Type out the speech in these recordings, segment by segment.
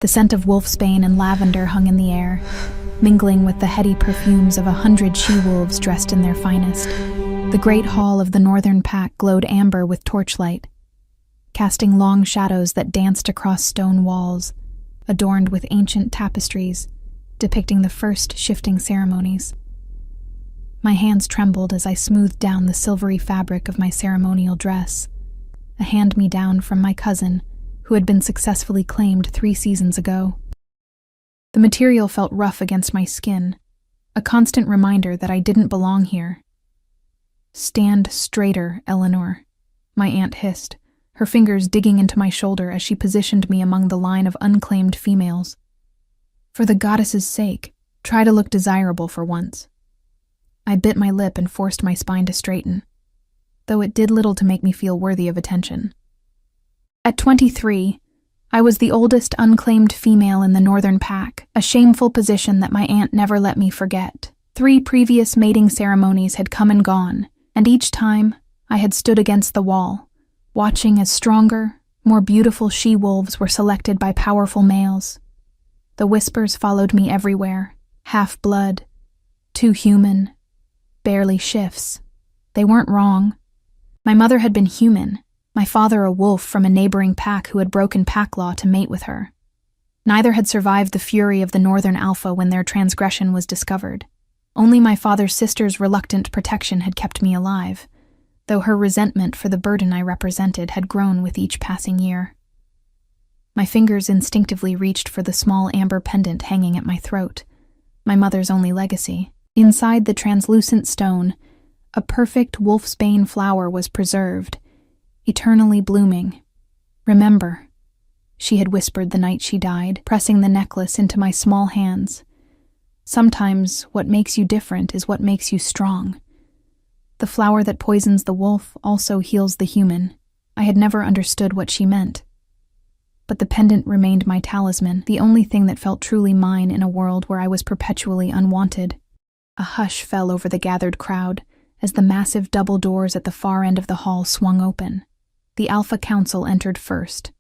The scent of wolfsbane and lavender hung in the air, mingling with the heady perfumes of 100 she-wolves dressed in their finest. The great hall of the northern pack glowed amber with torchlight, casting long shadows that danced across stone walls, adorned with ancient tapestries depicting the first shifting ceremonies. My hands trembled as I smoothed down the silvery fabric of my ceremonial dress, a hand-me-down from my cousin, who had been successfully claimed 3 seasons ago. The material felt rough against my skin, a constant reminder that I didn't belong here. "Stand straighter, Eleanor," my aunt hissed, her fingers digging into my shoulder as she positioned me among the line of unclaimed females. "For the goddess's sake, try to look desirable for once." I bit my lip and forced my spine to straighten, though it did little to make me feel worthy of attention. At 23, I was the oldest unclaimed female in the northern pack, a shameful position that my aunt never let me forget. 3 previous mating ceremonies had come and gone, and each time I had stood against the wall, watching as stronger, more beautiful she-wolves were selected by powerful males. The whispers followed me everywhere, half-blood, too human, barely shifts. They weren't wrong. My mother had been human, my father a wolf from a neighboring pack who had broken pack law to mate with her. Neither had survived the fury of the northern alpha when their transgression was discovered. Only my father's sister's reluctant protection had kept me alive, though her resentment for the burden I represented had grown with each passing year. My fingers instinctively reached for the small amber pendant hanging at my throat, my mother's only legacy. Inside the translucent stone, a perfect wolfsbane flower was preserved, eternally blooming. "Remember," she had whispered the night she died, pressing the necklace into my small hands. "Sometimes what makes you different is what makes you strong. The flower that poisons the wolf also heals the human." I had never understood what she meant, but the pendant remained my talisman, the only thing that felt truly mine in a world where I was perpetually unwanted. A hush fell over the gathered crowd as the massive double doors at the far end of the hall swung open. The Alpha Council entered first.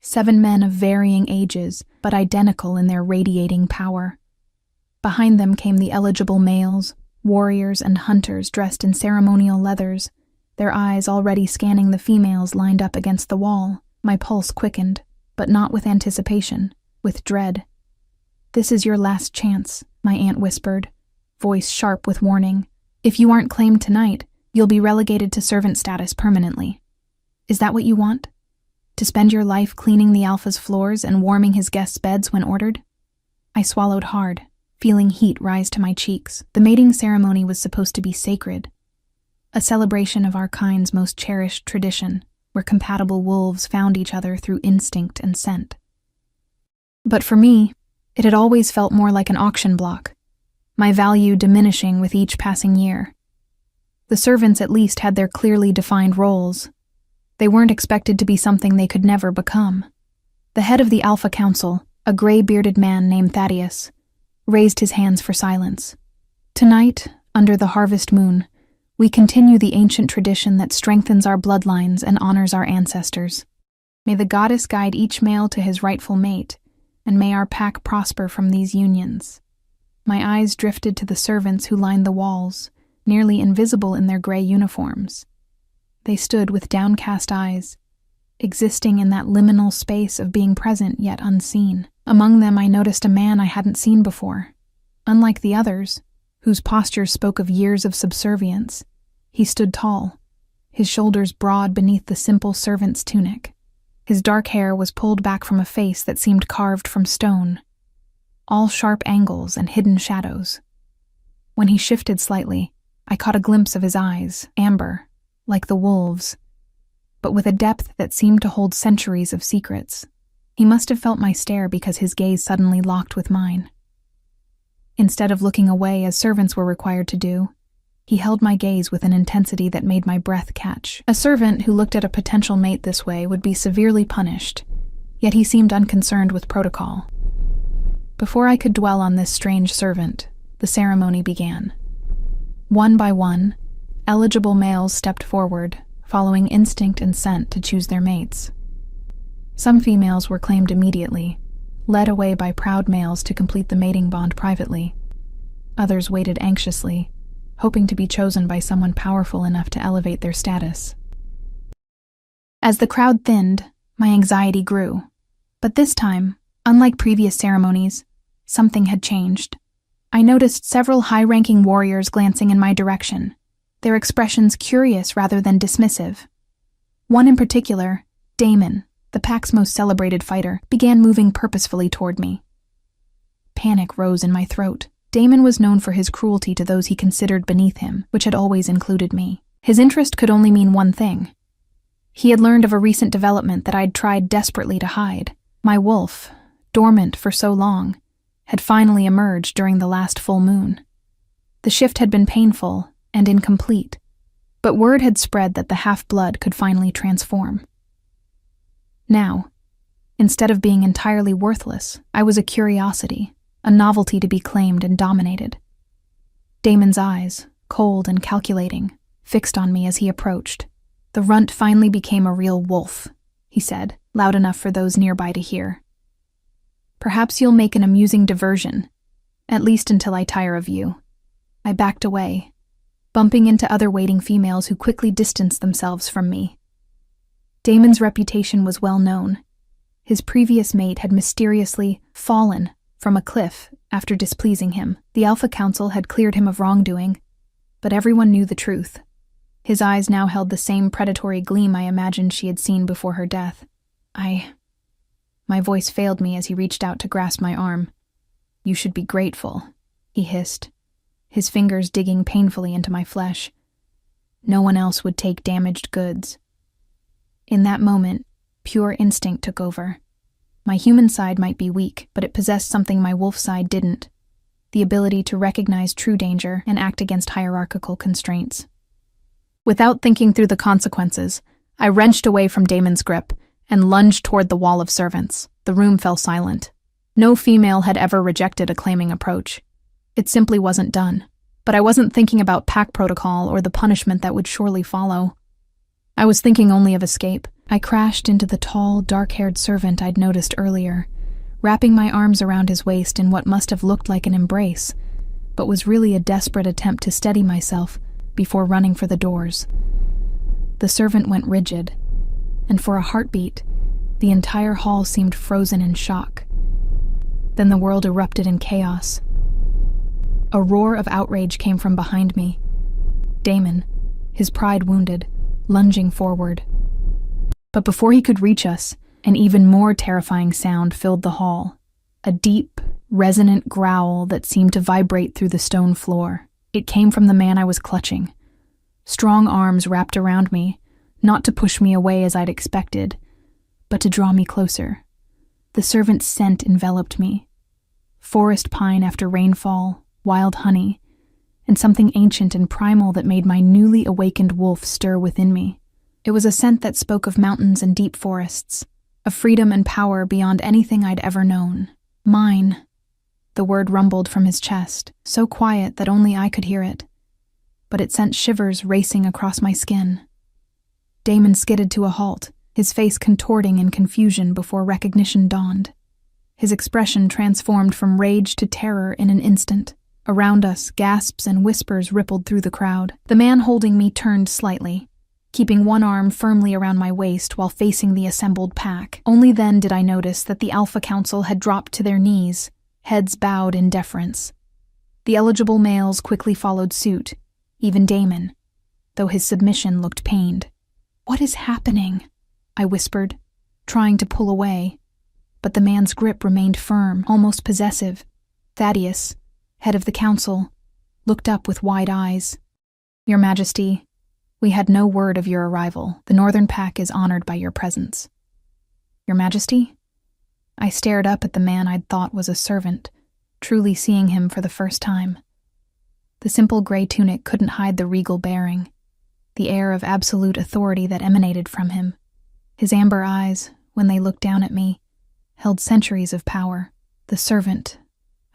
7 men of varying ages, but identical in their radiating power. Behind them came the eligible males, warriors and hunters dressed in ceremonial leathers, their eyes already scanning the females lined up against the wall. My pulse quickened, but not with anticipation, with dread. "This is your last chance," my aunt whispered, voice sharp with warning. "If you aren't claimed tonight, you'll be relegated to servant status permanently. Is that what you want? To spend your life cleaning the Alpha's floors and warming his guests' beds when ordered?" I swallowed hard, feeling heat rise to my cheeks. The mating ceremony was supposed to be sacred, a celebration of our kind's most cherished tradition, where compatible wolves found each other through instinct and scent. But for me, it had always felt more like an auction block, my value diminishing with each passing year. The servants at least had their clearly defined roles. They weren't expected to be something they could never become. The head of the Alpha Council, a gray-bearded man named Thaddeus, raised his hands for silence. "Tonight, under the harvest moon, we continue the ancient tradition that strengthens our bloodlines and honors our ancestors. May the goddess guide each male to his rightful mate, and may our pack prosper from these unions." My eyes drifted to the servants who lined the walls, nearly invisible in their gray uniforms. They stood with downcast eyes, existing in that liminal space of being present yet unseen. Among them I noticed a man I hadn't seen before. Unlike the others, whose postures spoke of years of subservience, he stood tall, his shoulders broad beneath the simple servant's tunic. His dark hair was pulled back from a face that seemed carved from stone, all sharp angles and hidden shadows. When he shifted slightly, I caught a glimpse of his eyes, amber, like the wolves, but with a depth that seemed to hold centuries of secrets. He must have felt my stare because his gaze suddenly locked with mine. Instead of looking away as servants were required to do, he held my gaze with an intensity that made my breath catch. A servant who looked at a potential mate this way would be severely punished, yet he seemed unconcerned with protocol. Before I could dwell on this strange servant, the ceremony began. One by one, eligible males stepped forward, following instinct and scent to choose their mates. Some females were claimed immediately, led away by proud males to complete the mating bond privately. Others waited anxiously, hoping to be chosen by someone powerful enough to elevate their status. As the crowd thinned, my anxiety grew. But this time, unlike previous ceremonies, something had changed. I noticed several high-ranking warriors glancing in my direction, their expressions curious rather than dismissive. One in particular, Damon, the pack's most celebrated fighter, began moving purposefully toward me. Panic rose in my throat. Damon was known for his cruelty to those he considered beneath him, which had always included me. His interest could only mean one thing. He had learned of a recent development that I'd tried desperately to hide. My wolf, dormant for so long, had finally emerged during the last full moon. The shift had been painful and incomplete, but word had spread that the half-blood could finally transform. Now, instead of being entirely worthless, I was a curiosity, a novelty to be claimed and dominated. Damon's eyes, cold and calculating, fixed on me as he approached. "The runt finally became a real wolf," he said, loud enough for those nearby to hear. "Perhaps you'll make an amusing diversion, at least until I tire of you." I backed away, bumping into other waiting females who quickly distanced themselves from me. Damon's reputation was well known. His previous mate had mysteriously fallen from a cliff after displeasing him. The Alpha Council had cleared him of wrongdoing, but everyone knew the truth. His eyes now held the same predatory gleam I imagined she had seen before her death. My voice failed me as he reached out to grasp my arm. "You should be grateful," he hissed, his fingers digging painfully into my flesh. "No one else would take damaged goods." In that moment, pure instinct took over. My human side might be weak, but it possessed something my wolf side didn't: the ability to recognize true danger and act against hierarchical constraints. Without thinking through the consequences, I wrenched away from Damon's grip and lunged toward the wall of servants. The room fell silent. No female had ever rejected a claiming approach. It simply wasn't done. But I wasn't thinking about pack protocol or the punishment that would surely follow. I was thinking only of escape. I crashed into the tall, dark-haired servant I'd noticed earlier, wrapping my arms around his waist in what must have looked like an embrace, but was really a desperate attempt to steady myself before running for the doors. The servant went rigid, and for a heartbeat, the entire hall seemed frozen in shock. Then the world erupted in chaos. A roar of outrage came from behind me. Damon, his pride wounded, lunging forward. But before he could reach us, an even more terrifying sound filled the hall. A deep, resonant growl that seemed to vibrate through the stone floor. It came from the man I was clutching. Strong arms wrapped around me, not to push me away as I'd expected, but to draw me closer. The servant's scent enveloped me. Forest pine after rainfall, wild honey, and something ancient and primal that made my newly awakened wolf stir within me. It was a scent that spoke of mountains and deep forests, of freedom and power beyond anything I'd ever known. Mine. The word rumbled from his chest, so quiet that only I could hear it, but it sent shivers racing across my skin. Damon skidded to a halt, his face contorting in confusion before recognition dawned. His expression transformed from rage to terror in an instant. Around us, gasps and whispers rippled through the crowd. The man holding me turned slightly, keeping one arm firmly around my waist while facing the assembled pack. Only then did I notice that the Alpha Council had dropped to their knees, heads bowed in deference. The eligible males quickly followed suit, even Damon, though his submission looked pained. "What is happening?" I whispered, trying to pull away, but the man's grip remained firm, almost possessive. Thaddeus, head of the council, looked up with wide eyes. "Your Majesty, we had no word of your arrival. The Northern Pack is honored by your presence." "Your Majesty?" I stared up at the man I'd thought was a servant, truly seeing him for the first time. The simple gray tunic couldn't hide the regal bearing, the air of absolute authority that emanated from him. His amber eyes, when they looked down at me, held centuries of power. "The servant,"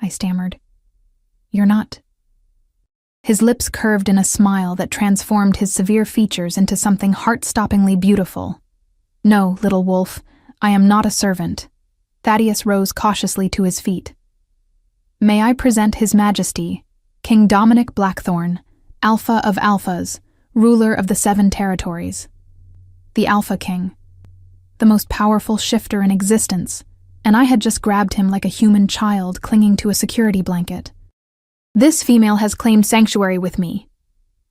I stammered. "You're not." His lips curved in a smile that transformed his severe features into something heart-stoppingly beautiful. "No, little wolf, I am not a servant. Thaddeus rose cautiously to his feet. "May I present His Majesty, King Dominic Blackthorn, Alpha of Alphas, ruler of the 7 territories. The Alpha King. The most powerful shifter in existence, and I had just grabbed him like a human child clinging to a security blanket. This female has claimed sanctuary with me,"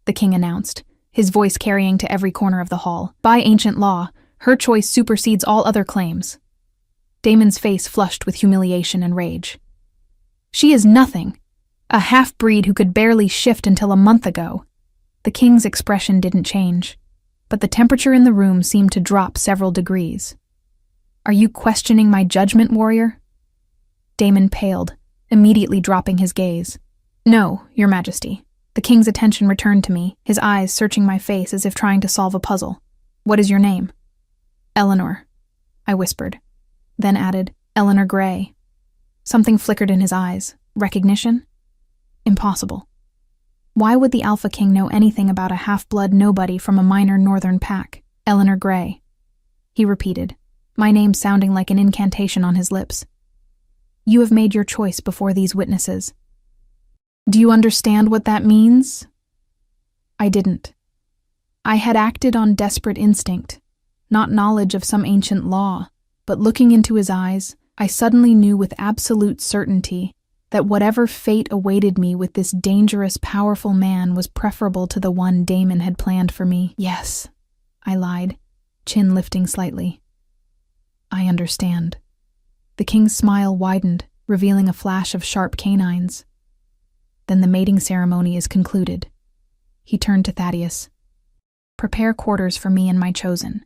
the king announced, his voice carrying to every corner of the hall. "By ancient law, her choice supersedes all other claims." Damon's face flushed with humiliation and rage. "She is nothing. A half-breed who could barely shift until a month ago." The king's expression didn't change, but the temperature in the room seemed to drop several degrees. "Are you questioning my judgment, warrior?" Damon paled, immediately dropping his gaze. "No, Your Majesty." The king's attention returned to me, his eyes searching my face as if trying to solve a puzzle. "What is your name?" "Eleanor," I whispered, then added, "Eleanor Gray." Something flickered in his eyes. Recognition? Impossible. Why would the Alpha King know anything about a half-blood nobody from a minor northern pack? "Eleanor Gray," he repeated, my name sounding like an incantation on his lips. "You have made your choice before these witnesses. Do you understand what that means?" I didn't. I had acted on desperate instinct, not knowledge of some ancient law, but looking into his eyes, I suddenly knew with absolute certainty that whatever fate awaited me with this dangerous, powerful man was preferable to the one Damon had planned for me. "Yes," I lied, chin lifting slightly. "I understand." The king's smile widened, revealing a flash of sharp canines. "Then the mating ceremony is concluded." He turned to Thaddeus. "Prepare quarters for me and my chosen.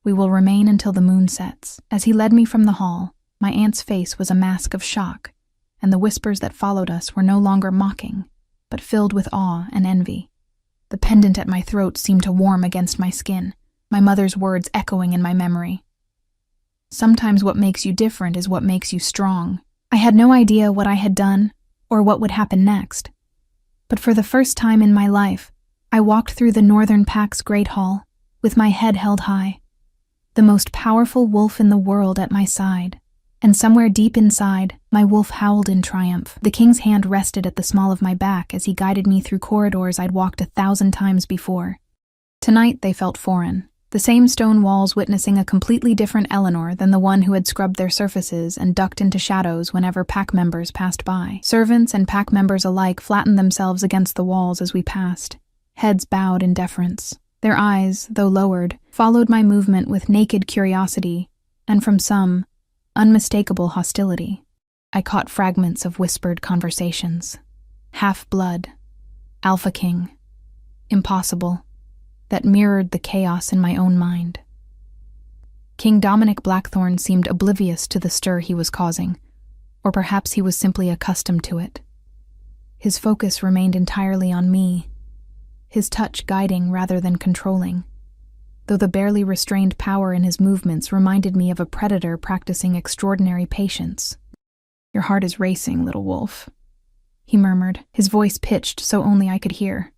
We will remain until the moon sets." As he led me from the hall, my aunt's face was a mask of shock, and the whispers that followed us were no longer mocking, but filled with awe and envy. The pendant at my throat seemed to warm against my skin, my mother's words echoing in my memory. "Sometimes what makes you different is what makes you strong." I had no idea what I had done or what would happen next. But for the first time in my life, I walked through the Northern Pack's Great Hall, with my head held high, the most powerful wolf in the world at my side, and somewhere deep inside, my wolf howled in triumph. The king's hand rested at the small of my back as he guided me through corridors I'd walked 1,000 times before. Tonight they felt foreign, the same stone walls witnessing a completely different Eleanor than the one who had scrubbed their surfaces and ducked into shadows whenever pack members passed by. Servants and pack members alike flattened themselves against the walls as we passed, heads bowed in deference. Their eyes, though lowered, followed my movement with naked curiosity, and from some, unmistakable hostility. I caught fragments of whispered conversations. Half-blood, Alpha King, impossible, that mirrored the chaos in my own mind. King Dominic Blackthorn seemed oblivious to the stir he was causing, or perhaps he was simply accustomed to it. His focus remained entirely on me, his touch guiding rather than controlling, though the barely restrained power in his movements reminded me of a predator practicing extraordinary patience. "Your heart is racing, little wolf," he murmured, his voice pitched so only I could hear.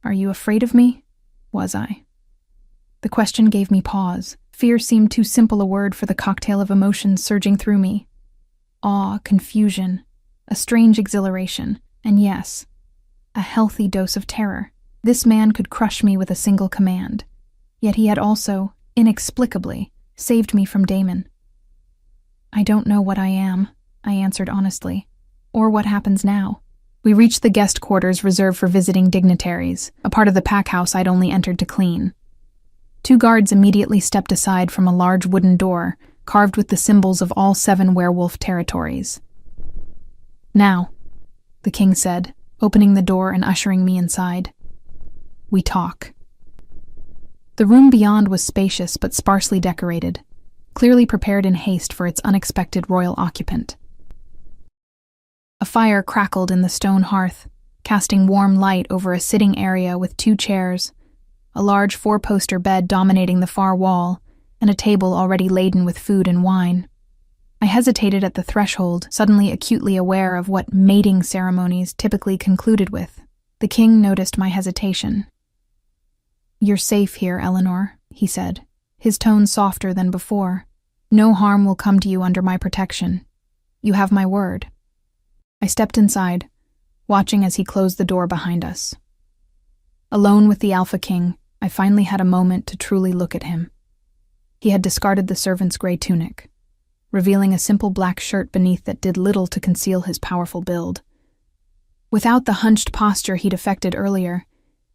"Are you afraid of me? Was I?" The question gave me pause. Fear seemed too simple a word for the cocktail of emotions surging through me. Awe, confusion, a strange exhilaration, and yes, a healthy dose of terror. This man could crush me with a single command, yet he had also, inexplicably, saved me from Damon. "I don't know what I am," I answered honestly, "or what happens now." We reached the guest quarters reserved for visiting dignitaries, a part of the pack house I'd only entered to clean. 2 guards immediately stepped aside from a large wooden door, carved with the symbols of all 7 werewolf territories. "Now," the king said, opening the door and ushering me inside. "We talk." The room beyond was spacious but sparsely decorated, clearly prepared in haste for its unexpected royal occupant. A fire crackled in the stone hearth, casting warm light over a sitting area with 2 chairs, a large 4-poster bed dominating the far wall, and a table already laden with food and wine. I hesitated at the threshold, suddenly acutely aware of what mating ceremonies typically concluded with. The king noticed my hesitation. "You're safe here, Eleanor," he said, his tone softer than before. No harm will come to you under my protection. You have my word. I stepped inside, watching as he closed the door behind us. Alone with the Alpha King, I finally had a moment to truly look at him. He had discarded the servant's gray tunic, revealing a simple black shirt beneath that did little to conceal his powerful build. Without the hunched posture he'd affected earlier,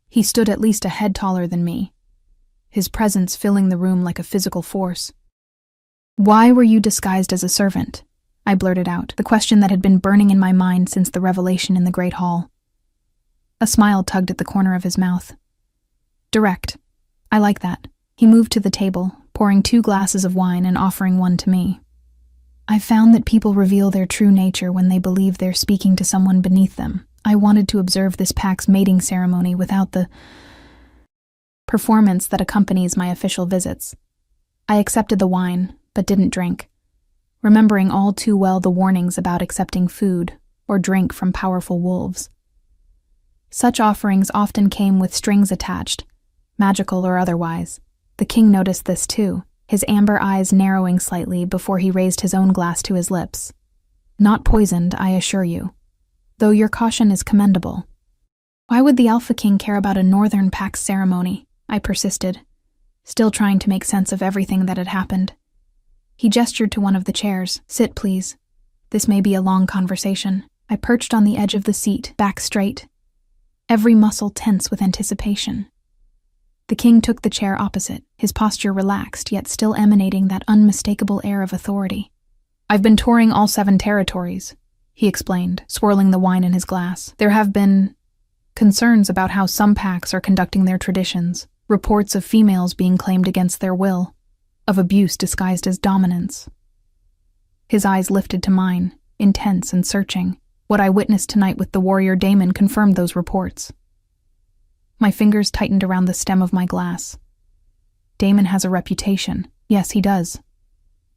he stood at least a head taller than me, his presence filling the room like a physical force. "Why were you disguised as a servant?" I blurted out, the question that had been burning in my mind since the revelation in the Great Hall. A smile tugged at the corner of his mouth. Direct. I like that. He moved to the table, pouring 2 glasses of wine and offering one to me. I've found that people reveal their true nature when they believe they're speaking to someone beneath them. I wanted to observe this pack's mating ceremony without the performance that accompanies my official visits. I accepted the wine, but didn't drink, remembering all too well the warnings about accepting food or drink from powerful wolves. Such offerings often came with strings attached, magical or otherwise. The king noticed this too, his amber eyes narrowing slightly before he raised his own glass to his lips. Not poisoned, I assure you, though your caution is commendable. Why would the Alpha King care about a Northern Pact ceremony? I persisted, still trying to make sense of everything that had happened. He gestured to one of the chairs. Sit, please. This may be a long conversation. I perched on the edge of the seat, back straight, every muscle tense with anticipation. The king took the chair opposite, his posture relaxed, yet still emanating that unmistakable air of authority. I've been touring all 7 territories, he explained, swirling the wine in his glass. There have been concerns about how some pacts are conducting their traditions, reports of females being claimed against their will, of abuse disguised as dominance. His eyes lifted to mine, intense and searching. What I witnessed tonight with the warrior Damon confirmed those reports. My fingers tightened around the stem of my glass. Damon has a reputation. Yes, he does.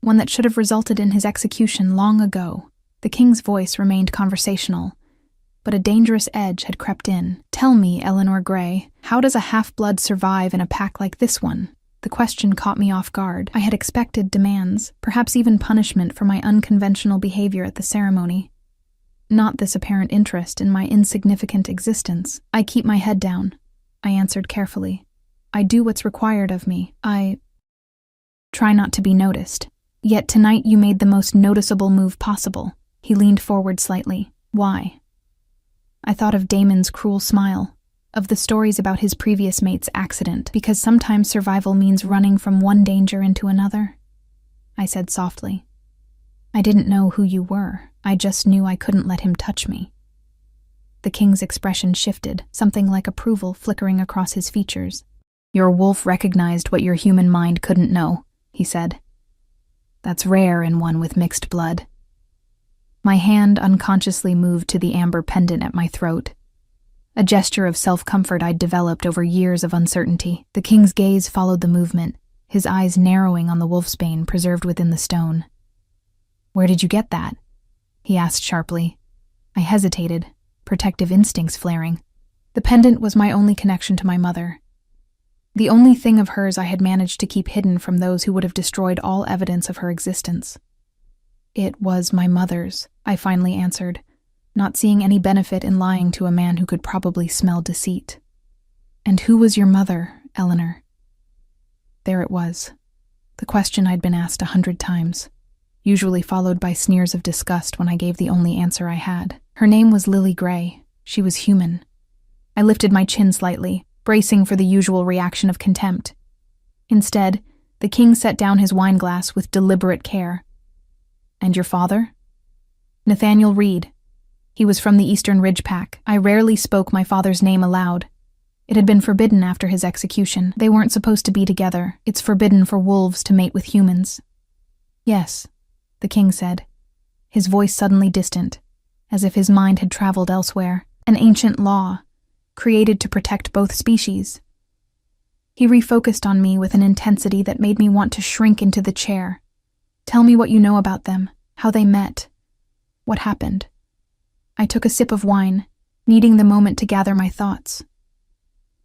One that should have resulted in his execution long ago. The king's voice remained conversational, but a dangerous edge had crept in. Tell me, Eleanor Gray, how does a half-blood survive in a pack like this one? The question caught me off guard. I had expected demands, perhaps even punishment for my unconventional behavior at the ceremony. Not this apparent interest in my insignificant existence. I keep my head down, I answered carefully. I do what's required of me. I try not to be noticed. Yet tonight you made the most noticeable move possible. He leaned forward slightly. Why? I thought of Damon's cruel smile, of the stories about his previous mate's accident, because sometimes survival means running from one danger into another. I said softly. I didn't know who you were. I just knew I couldn't let him touch me. The king's expression shifted, something like approval flickering across his features. Your wolf recognized what your human mind couldn't know, he said. That's rare in one with mixed blood. My hand unconsciously moved to the amber pendant at my throat, a gesture of self-comfort I'd developed over years of uncertainty. The king's gaze followed the movement, his eyes narrowing on the wolfsbane preserved within the stone. Where did you get that? He asked sharply. I hesitated, protective instincts flaring. The pendant was my only connection to my mother. The only thing of hers I had managed to keep hidden from those who would have destroyed all evidence of her existence. It was my mother's, I finally answered, not seeing any benefit in lying to a man who could probably smell deceit. And who was your mother, Eleanor? There it was, the question I'd been asked 100 times, usually followed by sneers of disgust when I gave the only answer I had. Her name was Lily Gray. She was human. I lifted my chin slightly, bracing for the usual reaction of contempt. Instead, the king set down his wineglass with deliberate care. And your father? Nathaniel Reed. He was from the Eastern Ridge Pack. I rarely spoke my father's name aloud. It had been forbidden after his execution. They weren't supposed to be together. It's forbidden for wolves to mate with humans. Yes, the king said, his voice suddenly distant, as if his mind had traveled elsewhere. An ancient law, created to protect both species. He refocused on me with an intensity that made me want to shrink into the chair. Tell me what you know about them, how they met, what happened. I took a sip of wine, needing the moment to gather my thoughts.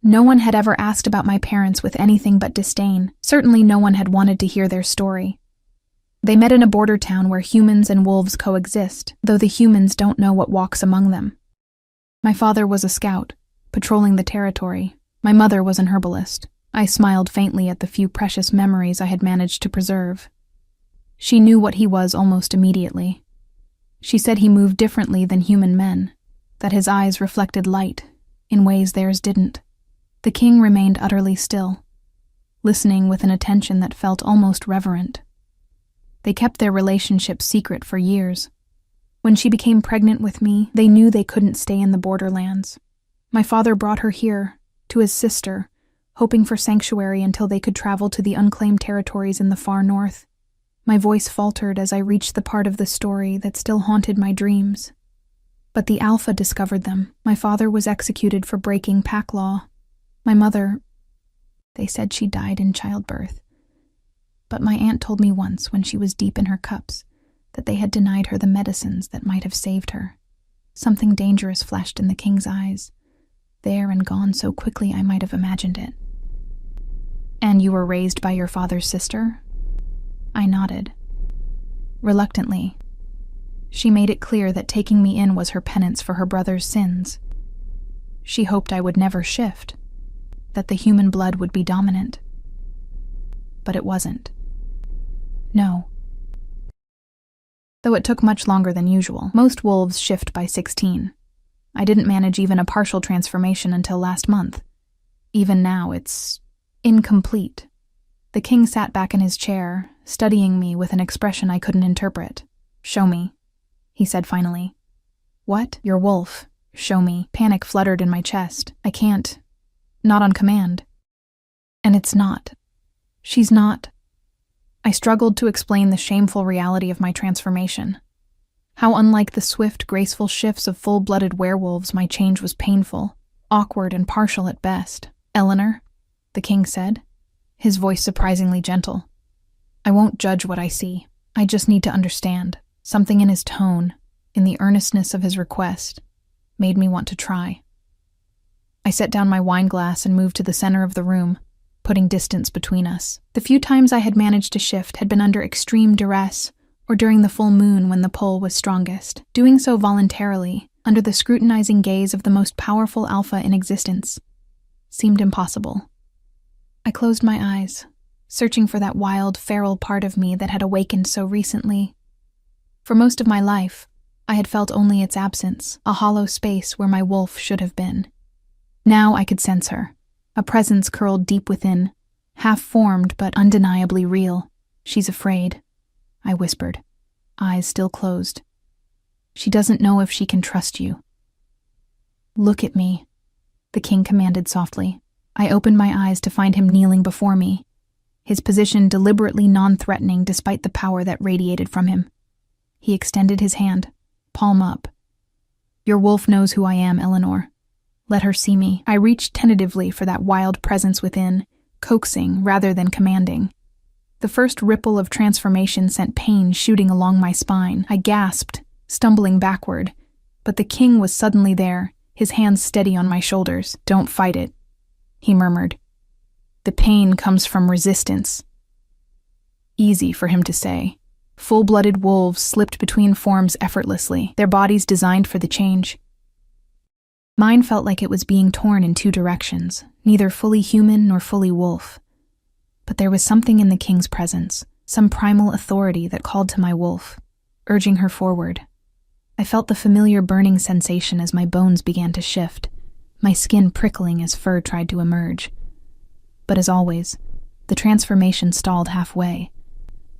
No one had ever asked about my parents with anything but disdain. Certainly no one had wanted to hear their story. They met in a border town where humans and wolves coexist, though the humans don't know what walks among them. My father was a scout, patrolling the territory. My mother was an herbalist. I smiled faintly at the few precious memories I had managed to preserve. She knew what he was almost immediately. She said he moved differently than human men, that his eyes reflected light in ways theirs didn't. The king remained utterly still, listening with an attention that felt almost reverent. They kept their relationship secret for years. When she became pregnant with me, they knew they couldn't stay in the borderlands. My father brought her here, to his sister, hoping for sanctuary until they could travel to the unclaimed territories in the far north. My voice faltered as I reached the part of the story that still haunted my dreams. But the Alpha discovered them. My father was executed for breaking pack law. My mother, they said she died in childbirth. But my aunt told me once, when she was deep in her cups, that they had denied her the medicines that might have saved her. Something dangerous flashed in the king's eyes, there and gone so quickly I might have imagined it. And you were raised by your father's sister? I nodded. Reluctantly. She made it clear that taking me in was her penance for her brother's sins. She hoped I would never shift, that the human blood would be dominant. But it wasn't. No. Though it took much longer than usual. Most wolves shift by 16. I didn't manage even a partial transformation until last month. Even now, it's incomplete. The king sat back in his chair, studying me with an expression I couldn't interpret. Show me, he said finally. What? Your wolf. Show me. Panic fluttered in my chest. I can't. Not on command. And it's not. She's not. I struggled to explain the shameful reality of my transformation. How unlike the swift, graceful shifts of full-blooded werewolves, my change was painful, awkward, and partial at best. Eleanor, the king said, his voice surprisingly gentle. I won't judge what I see. I just need to understand. Something in his tone, in the earnestness of his request, made me want to try. I set down my wine glass and moved to the center of the room, putting distance between us. The few times I had managed to shift had been under extreme duress, or during the full moon when the pull was strongest. Doing so voluntarily, under the scrutinizing gaze of the most powerful alpha in existence, seemed impossible. I closed my eyes, searching for that wild, feral part of me that had awakened so recently. For most of my life, I had felt only its absence, a hollow space where my wolf should have been. Now I could sense her, a presence curled deep within, half-formed but undeniably real. She's afraid, I whispered, eyes still closed. She doesn't know if she can trust you. Look at me, the king commanded softly. I opened my eyes to find him kneeling before me, his position deliberately non-threatening despite the power that radiated from him. He extended his hand, palm up. Your wolf knows who I am, Eleanor. Let her see me. I reached tentatively for that wild presence within, coaxing rather than commanding. The first ripple of transformation sent pain shooting along my spine. I gasped, stumbling backward, but the king was suddenly there, his hands steady on my shoulders. Don't fight it, he murmured. The pain comes from resistance. Easy for him to say. Full-blooded wolves slipped between forms effortlessly, their bodies designed for the change. Mine felt like it was being torn in two directions, neither fully human nor fully wolf. But there was something in the king's presence, some primal authority that called to my wolf, urging her forward. I felt the familiar burning sensation as my bones began to shift, my skin prickling as fur tried to emerge. But as always, the transformation stalled halfway,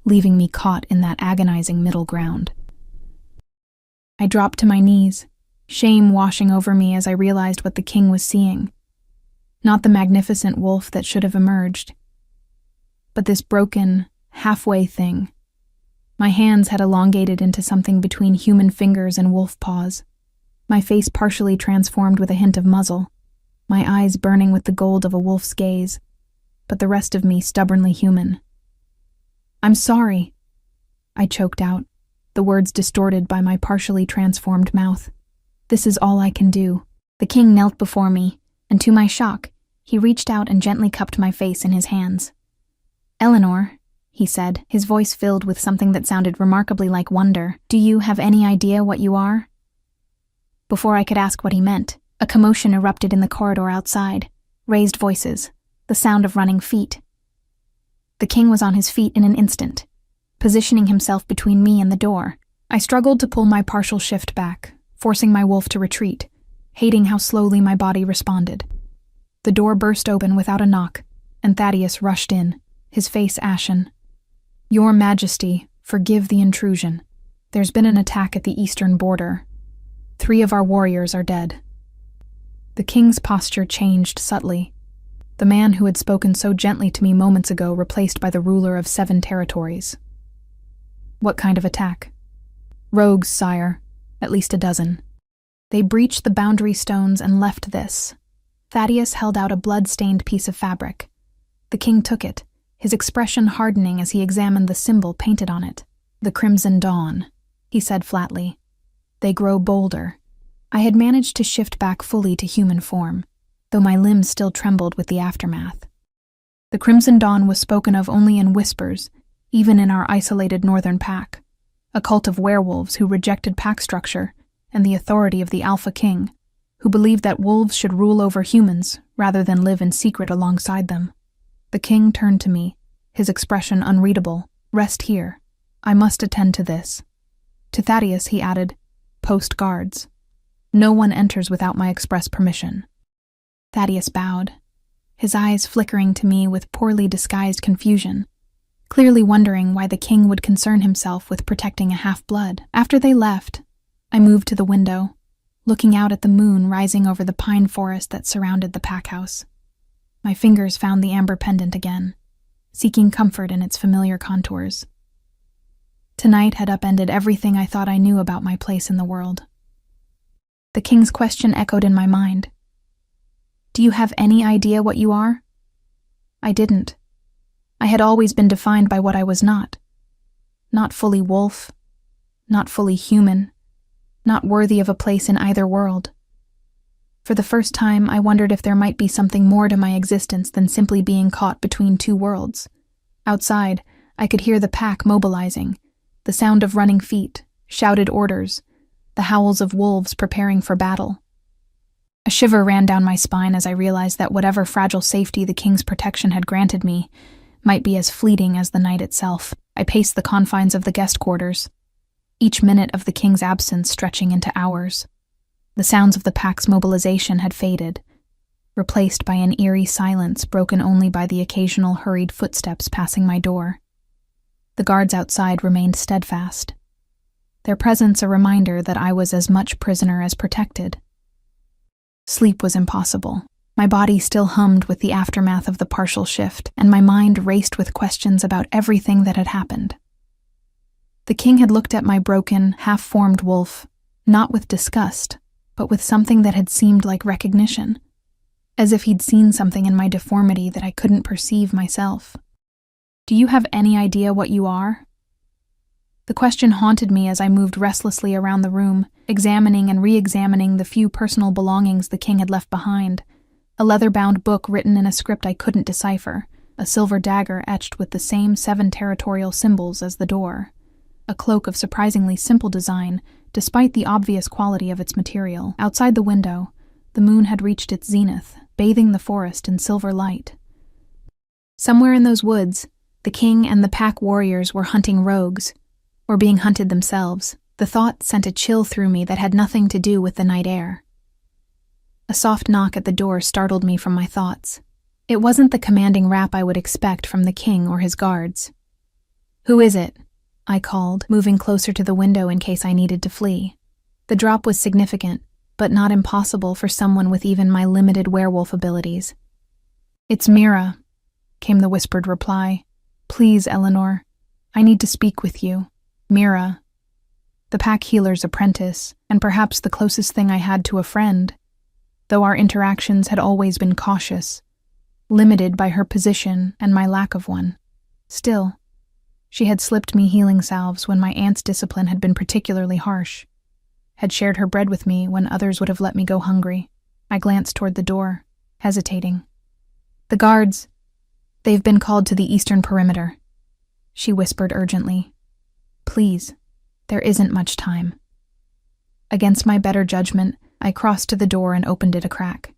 leaving me caught in that agonizing middle ground. I dropped to my knees, shame washing over me as I realized what the king was seeing. Not the magnificent wolf that should have emerged, but this broken, halfway thing. My hands had elongated into something between human fingers and wolf paws, my face partially transformed with a hint of muzzle, my eyes burning with the gold of a wolf's gaze, but the rest of me stubbornly human. I'm sorry, I choked out, the words distorted by my partially transformed mouth. This is all I can do. The king knelt before me, and to my shock, he reached out and gently cupped my face in his hands. Eleanor, he said, his voice filled with something that sounded remarkably like wonder. Do you have any idea what you are? Before I could ask what he meant, a commotion erupted in the corridor outside. Raised voices, the sound of running feet. The king was on his feet in an instant, positioning himself between me and the door. I struggled to pull my partial shift back, forcing my wolf to retreat, hating how slowly my body responded. The door burst open without a knock, and Thaddeus rushed in, his face ashen. Your Majesty, forgive the intrusion. There's been an attack at the eastern border. 3 of our warriors are dead. The king's posture changed subtly. The man who had spoken so gently to me moments ago replaced by the ruler of 7 territories. What kind of attack? Rogues, sire. At least a dozen. They breached the boundary stones and left this. Thaddeus held out a blood-stained piece of fabric. The king took it, his expression hardening as he examined the symbol painted on it. The Crimson Dawn, he said flatly. They grow bolder. I had managed to shift back fully to human form, though my limbs still trembled with the aftermath. The Crimson Dawn was spoken of only in whispers, even in our isolated northern pack, a cult of werewolves who rejected pack structure and the authority of the Alpha King, who believed that wolves should rule over humans rather than live in secret alongside them. The king turned to me, his expression unreadable. Rest here. I must attend to this. To Thaddeus, he added, Post guards. No one enters without my express permission. Thaddeus bowed, his eyes flickering to me with poorly disguised confusion, clearly wondering why the king would concern himself with protecting a half-blood. After they left, I moved to the window, looking out at the moon rising over the pine forest that surrounded the pack house. My fingers found the amber pendant again, seeking comfort in its familiar contours. Tonight had upended everything I thought I knew about my place in the world. The king's question echoed in my mind. Do you have any idea what you are? I didn't. I had always been defined by what I was not. Not fully wolf, not fully human, not worthy of a place in either world. For the first time, I wondered if there might be something more to my existence than simply being caught between 2 worlds. Outside, I could hear the pack mobilizing, the sound of running feet, shouted orders, the howls of wolves preparing for battle. A shiver ran down my spine as I realized that whatever fragile safety the king's protection had granted me might be as fleeting as the night itself. I paced the confines of the guest quarters, each minute of the king's absence stretching into hours. The sounds of the pack's mobilization had faded, replaced by an eerie silence broken only by the occasional hurried footsteps passing my door. The guards outside remained steadfast, their presence a reminder that I was as much prisoner as protected. Sleep was impossible. My body still hummed with the aftermath of the partial shift, and my mind raced with questions about everything that had happened. The king had looked at my broken, half-formed wolf, not with disgust, but with something that had seemed like recognition, as if he'd seen something in my deformity that I couldn't perceive myself. Do you have any idea what you are? The question haunted me as I moved restlessly around the room, examining and re-examining the few personal belongings the king had left behind. A leather-bound book written in a script I couldn't decipher, a silver dagger etched with the same 7 territorial symbols as the door, a cloak of surprisingly simple design, despite the obvious quality of its material. Outside the window, the moon had reached its zenith, bathing the forest in silver light. Somewhere in those woods, the king and the pack warriors were hunting rogues, or being hunted themselves. The thought sent a chill through me that had nothing to do with the night air. A soft knock at the door startled me from my thoughts. It wasn't the commanding rap I would expect from the king or his guards. "Who is it?" I called, moving closer to the window in case I needed to flee. The drop was significant, but not impossible for someone with even my limited werewolf abilities. "It's Mira," came the whispered reply. "Please, Eleanor, I need to speak with you." Mira, the pack healer's apprentice, and perhaps the closest thing I had to a friend, though our interactions had always been cautious, limited by her position and my lack of one. Still, she had slipped me healing salves when my aunt's discipline had been particularly harsh, had shared her bread with me when others would have let me go hungry. I glanced toward the door, hesitating. "The guards, they've been called to the eastern perimeter." she whispered urgently. Please, there isn't much time. Against my better judgment, I crossed to the door and opened it a crack.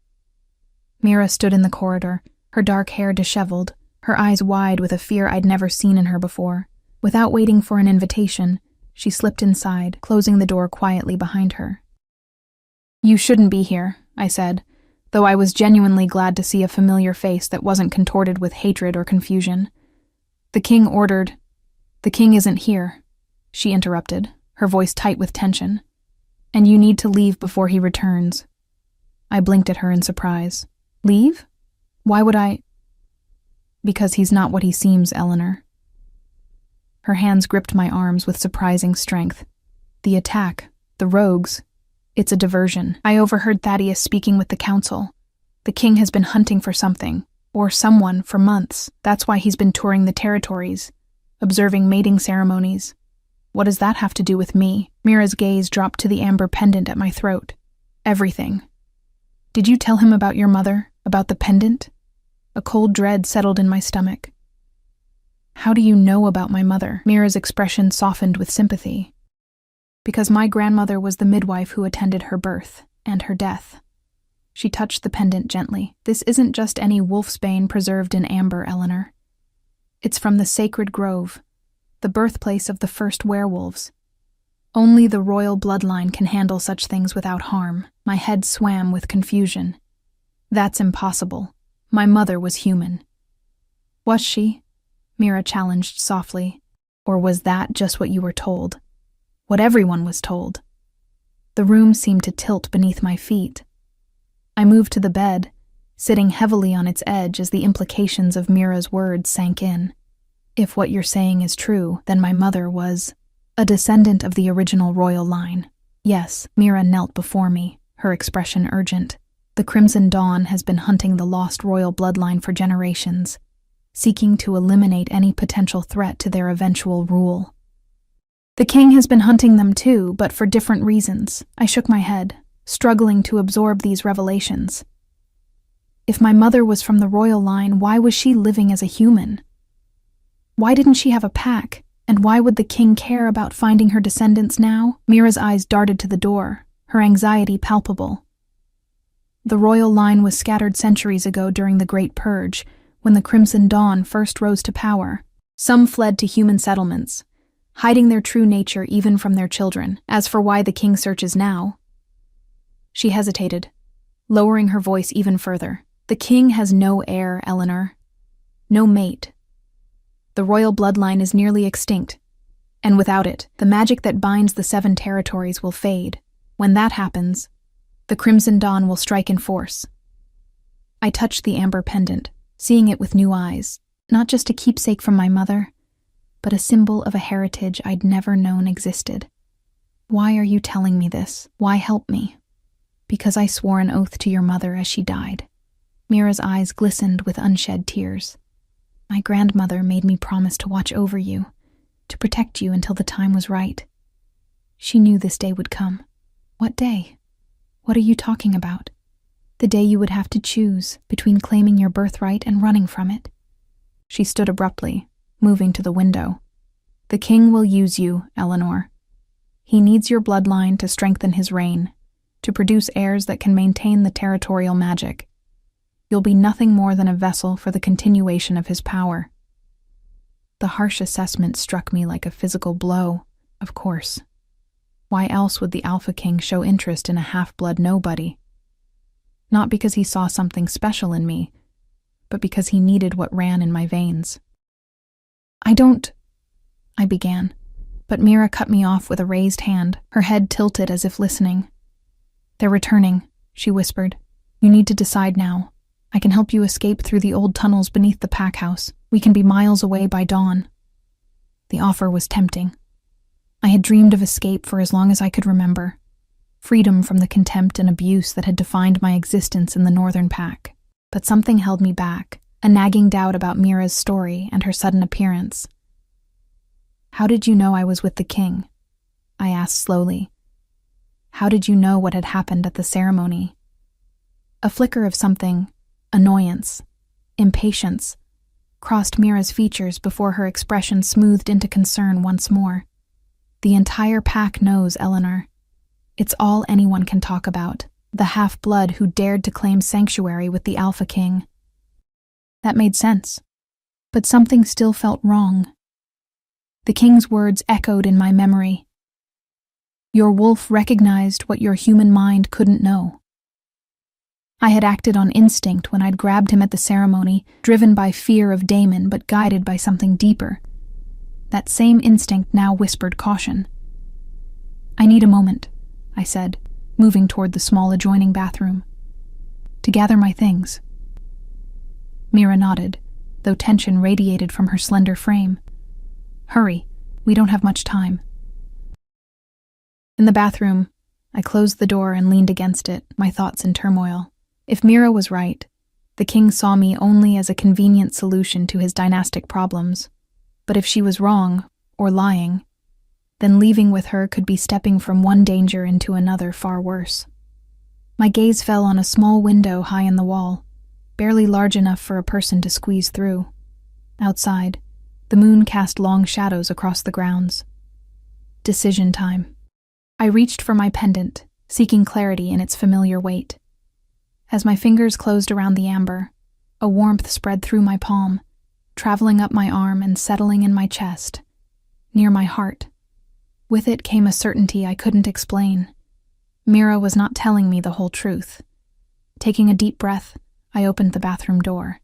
Mira stood in the corridor, her dark hair disheveled, her eyes wide with a fear I'd never seen in her before. Without waiting for an invitation, she slipped inside, closing the door quietly behind her. You shouldn't be here, I said, though I was genuinely glad to see a familiar face that wasn't contorted with hatred or confusion. The king ordered. The king isn't here, she interrupted, her voice tight with tension. And you need to leave before he returns. I blinked at her in surprise. Leave? Why would I? Because he's not what he seems, Eleanor. Her hands gripped my arms with surprising strength. The attack, the rogues, it's a diversion. I overheard Thaddeus speaking with the council. The king has been hunting for something, or someone, for months. That's why he's been touring the territories, observing mating ceremonies. What does that have to do with me? Mira's gaze dropped to the amber pendant at my throat. Everything. Did you tell him about your mother? About the pendant? A cold dread settled in my stomach. How do you know about my mother? Mira's expression softened with sympathy. Because my grandmother was the midwife who attended her birth and her death. She touched the pendant gently. This isn't just any wolfsbane preserved in amber, Eleanor. It's from the sacred grove, the birthplace of the first werewolves. Only the royal bloodline can handle such things without harm. My head swam with confusion. That's impossible. My mother was human. Was she? Mira challenged softly. Or was that just what you were told? What everyone was told? The room seemed to tilt beneath my feet. I moved to the bed, sitting heavily on its edge as the implications of Mira's words sank in. If what you're saying is true, then my mother was a descendant of the original royal line. Yes, Mira knelt before me, her expression urgent. The Crimson Dawn has been hunting the lost royal bloodline for generations, seeking to eliminate any potential threat to their eventual rule. The king has been hunting them too, but for different reasons. I shook my head, struggling to absorb these revelations. If my mother was from the royal line, why was she living as a human? Why didn't she have a pack, and why would the king care about finding her descendants now? Mira's eyes darted to the door, her anxiety palpable. The royal line was scattered centuries ago during the Great Purge, when the Crimson Dawn first rose to power. Some fled to human settlements, hiding their true nature even from their children. As for why the king searches now, she hesitated, lowering her voice even further. The king has no heir, Eleanor. No mate. The royal bloodline is nearly extinct, and without it, the magic that binds the 7 territories will fade. When that happens, the Crimson Dawn will strike in force. I touched the amber pendant, seeing it with new eyes, not just a keepsake from my mother, but a symbol of a heritage I'd never known existed. Why are you telling me this? Why help me? Because I swore an oath to your mother as she died. Mira's eyes glistened with unshed tears. My grandmother made me promise to watch over you, to protect you until the time was right. She knew this day would come. What day? What are you talking about? The day you would have to choose between claiming your birthright and running from it. She stood abruptly, moving to the window. The king will use you, Eleanor. He needs your bloodline to strengthen his reign, to produce heirs that can maintain the territorial magic. You'll be nothing more than a vessel for the continuation of his power. The harsh assessment struck me like a physical blow, of course. Why else would the Alpha King show interest in a half-blood nobody? Not because he saw something special in me, but because he needed what ran in my veins. I began, but Mira cut me off with a raised hand, her head tilted as if listening. They're returning, she whispered. You need to decide now. I can help you escape through the old tunnels beneath the pack house. We can be miles away by dawn. The offer was tempting. I had dreamed of escape for as long as I could remember. Freedom from the contempt and abuse that had defined my existence in the northern pack. But something held me back, a nagging doubt about Mira's story and her sudden appearance. How did you know I was with the king? I asked slowly. How did you know what had happened at the ceremony? A flicker of something, annoyance, impatience, crossed Mira's features before her expression smoothed into concern once more. The entire pack knows, Eleanor. It's all anyone can talk about. The half-blood who dared to claim sanctuary with the Alpha King. That made sense, but something still felt wrong. The king's words echoed in my memory. Your wolf recognized what your human mind couldn't know. I had acted on instinct when I'd grabbed him at the ceremony, driven by fear of Damon but guided by something deeper. That same instinct now whispered caution. I need a moment, I said, moving toward the small adjoining bathroom, to gather my things. Mira nodded, though tension radiated from her slender frame. Hurry, we don't have much time. In the bathroom, I closed the door and leaned against it, my thoughts in turmoil. If Mira was right, the king saw me only as a convenient solution to his dynastic problems. But if she was wrong, or lying, then leaving with her could be stepping from one danger into another far worse. My gaze fell on a small window high in the wall, barely large enough for a person to squeeze through. Outside, the moon cast long shadows across the grounds. Decision time. I reached for my pendant, seeking clarity in its familiar weight. As my fingers closed around the amber, a warmth spread through my palm, traveling up my arm and settling in my chest, near my heart. With it came a certainty I couldn't explain. Mira was not telling me the whole truth. Taking a deep breath, I opened the bathroom door.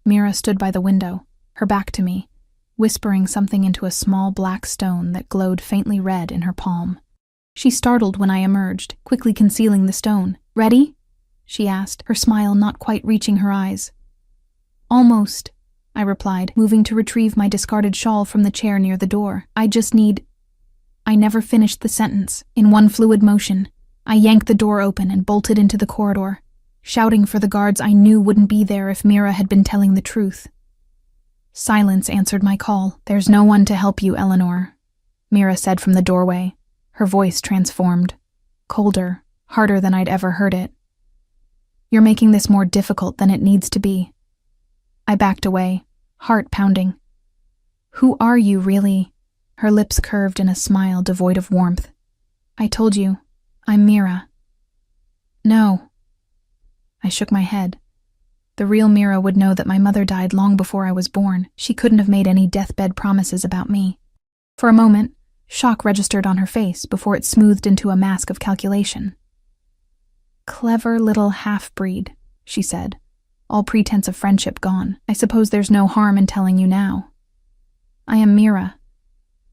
Mira stood by the window, her back to me, whispering something into a small black stone that glowed faintly red in her palm. She startled when I emerged, quickly concealing the stone. Ready? She asked, her smile not quite reaching her eyes. Almost, I replied, moving to retrieve my discarded shawl from the chair near the door. I never finished the sentence. In one fluid motion, I yanked the door open and bolted into the corridor, shouting for the guards I knew wouldn't be there if Mira had been telling the truth. Silence answered my call. There's no one to help you, Eleanor, Mira said from the doorway, her voice transformed, colder, harder than I'd ever heard it. You're making this more difficult than it needs to be. I backed away, heart pounding. Who are you, really? Her lips curved in a smile devoid of warmth. I told you, I'm Mira. No. I shook my head. The real Mira would know that my mother died long before I was born. She couldn't have made any deathbed promises about me. For a moment, shock registered on her face before it smoothed into a mask of calculation. Clever little half-breed, she said, all pretense of friendship gone. I suppose there's no harm in telling you now. I am Mira,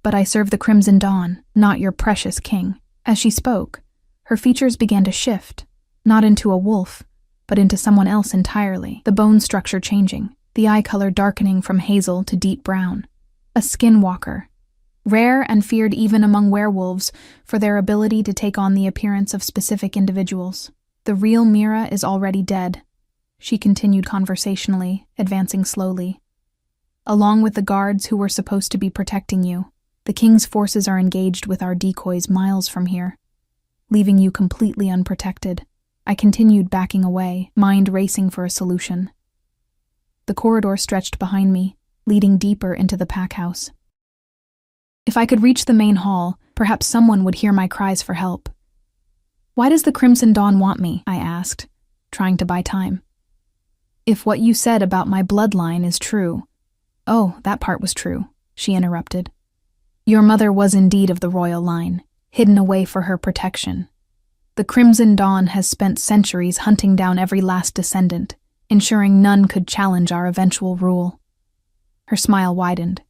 but I serve the Crimson Dawn, not your precious king. As she spoke, her features began to shift, not into a wolf, but into someone else entirely, the bone structure changing, the eye color darkening from hazel to deep brown. A skinwalker, rare and feared even among werewolves for their ability to take on the appearance of specific individuals. The real Mira is already dead, she continued conversationally, advancing slowly. Along with the guards who were supposed to be protecting you, the king's forces are engaged with our decoys miles from here, leaving you completely unprotected. I continued backing away, mind racing for a solution. The corridor stretched behind me, leading deeper into the pack house. If I could reach the main hall, perhaps someone would hear my cries for help. Why does the Crimson Dawn want me? I asked, trying to buy time. If what you said about my bloodline is true. Oh, that part was true, she interrupted. Your mother was indeed of the royal line, hidden away for her protection. The Crimson Dawn has spent centuries hunting down every last descendant, ensuring none could challenge our eventual rule. Her smile widened.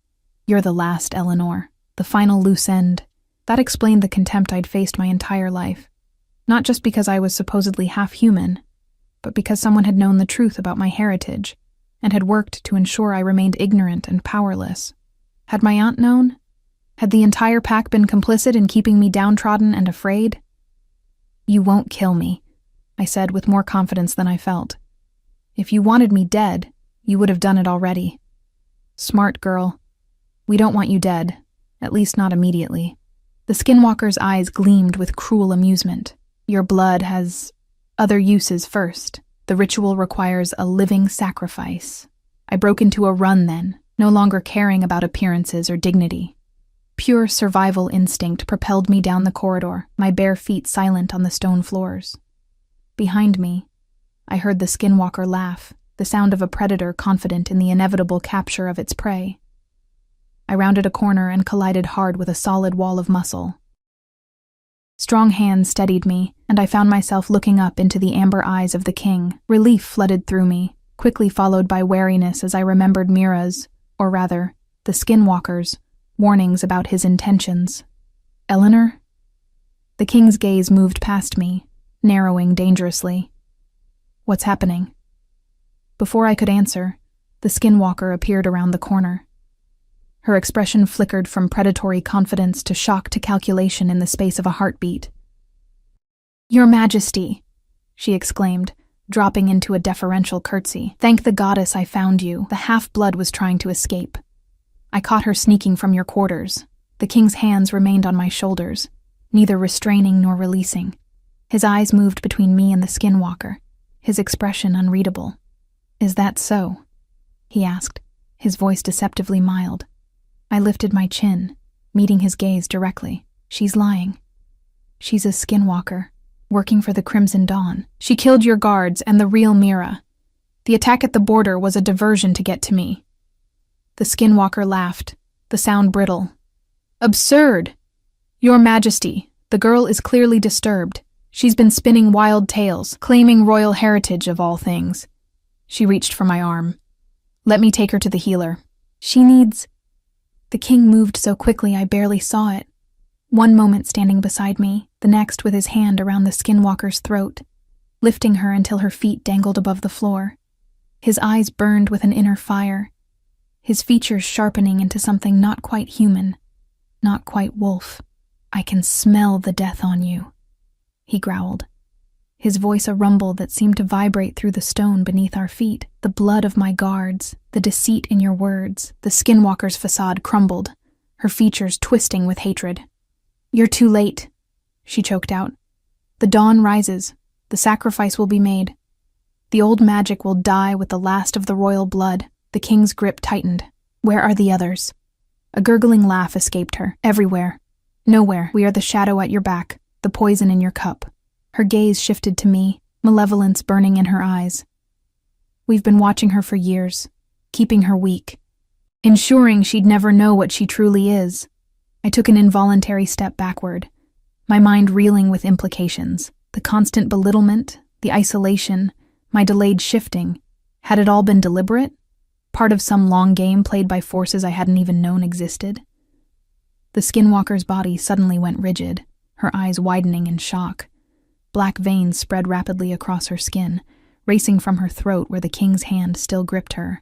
You're the last, Eleanor, the final loose end. That explained the contempt I'd faced my entire life. Not just because I was supposedly half-human, but because someone had known the truth about my heritage and had worked to ensure I remained ignorant and powerless. Had my aunt known? Had the entire pack been complicit in keeping me downtrodden and afraid? You won't kill me, I said with more confidence than I felt. If you wanted me dead, you would have done it already. Smart girl. We don't want you dead, at least not immediately. The skinwalker's eyes gleamed with cruel amusement. Your blood has other uses first. The ritual requires a living sacrifice. I broke into a run then, no longer caring about appearances or dignity. Pure survival instinct propelled me down the corridor, my bare feet silent on the stone floors. Behind me, I heard the skinwalker laugh, the sound of a predator confident in the inevitable capture of its prey. I rounded a corner and collided hard with a solid wall of muscle. Strong hands steadied me, and I found myself looking up into the amber eyes of the king. Relief flooded through me, quickly followed by wariness as I remembered Mira's, or rather, the skinwalker's, warnings about his intentions. Eleanor? The king's gaze moved past me, narrowing dangerously. What's happening? Before I could answer, the skinwalker appeared around the corner. Her expression flickered from predatory confidence to shock to calculation in the space of a heartbeat. "Your Majesty," she exclaimed, dropping into a deferential curtsy. "Thank the goddess I found you. The half-blood was trying to escape. I caught her sneaking from your quarters." The king's hands remained on my shoulders, neither restraining nor releasing. His eyes moved between me and the skinwalker, his expression unreadable. "Is that so?" he asked, his voice deceptively mild. I lifted my chin, meeting his gaze directly. "She's lying. She's a skinwalker, working for the Crimson Dawn. She killed your guards and the real Mira. The attack at the border was a diversion to get to me." The skinwalker laughed, the sound brittle. "Absurd! Your Majesty, the girl is clearly disturbed. She's been spinning wild tales, claiming royal heritage of all things." She reached for my arm. "Let me take her to the healer. She needs—" The king moved so quickly I barely saw it. One moment standing beside me, the next with his hand around the skinwalker's throat, lifting her until her feet dangled above the floor. His eyes burned with an inner fire, his features sharpening into something not quite human, not quite wolf. "I can smell the death on you," he growled, his voice a rumble that seemed to vibrate through the stone beneath our feet. "The blood of my guards, the deceit in your words." The skinwalker's facade crumbled, her features twisting with hatred. "You're too late," she choked out. "The dawn rises. The sacrifice will be made. The old magic will die with the last of the royal blood." The king's grip tightened. "Where are the others?" A gurgling laugh escaped her. "Everywhere. Nowhere. We are the shadow at your back, the poison in your cup." Her gaze shifted to me, malevolence burning in her eyes. "We've been watching her for years, keeping her weak, ensuring she'd never know what she truly is." I took an involuntary step backward, my mind reeling with implications. The constant belittlement, the isolation, my delayed shifting. Had it all been deliberate? Part of some long game played by forces I hadn't even known existed? The skinwalker's body suddenly went rigid, her eyes widening in shock. Black veins spread rapidly across her skin, racing from her throat where the king's hand still gripped her.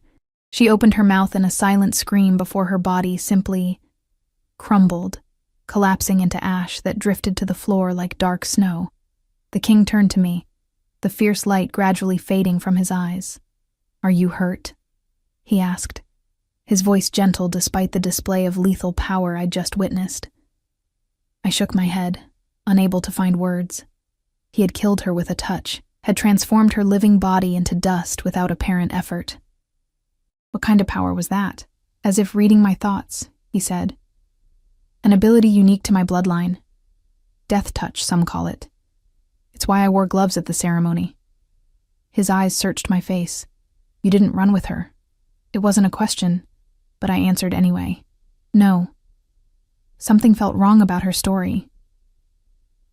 She opened her mouth in a silent scream before her body simply crumbled, collapsing into ash that drifted to the floor like dark snow. The king turned to me, the fierce light gradually fading from his eyes. "Are you hurt?" he asked, his voice gentle despite the display of lethal power I'd just witnessed. I shook my head, unable to find words. He had killed her with a touch, had transformed her living body into dust without apparent effort. "What kind of power was that?" As if reading my thoughts, he said. "An ability unique to my bloodline. Death touch, some call it. It's why I wore gloves at the ceremony." His eyes searched my face. "You didn't run with her." It wasn't a question, but I answered anyway. "No." Something felt wrong about her story.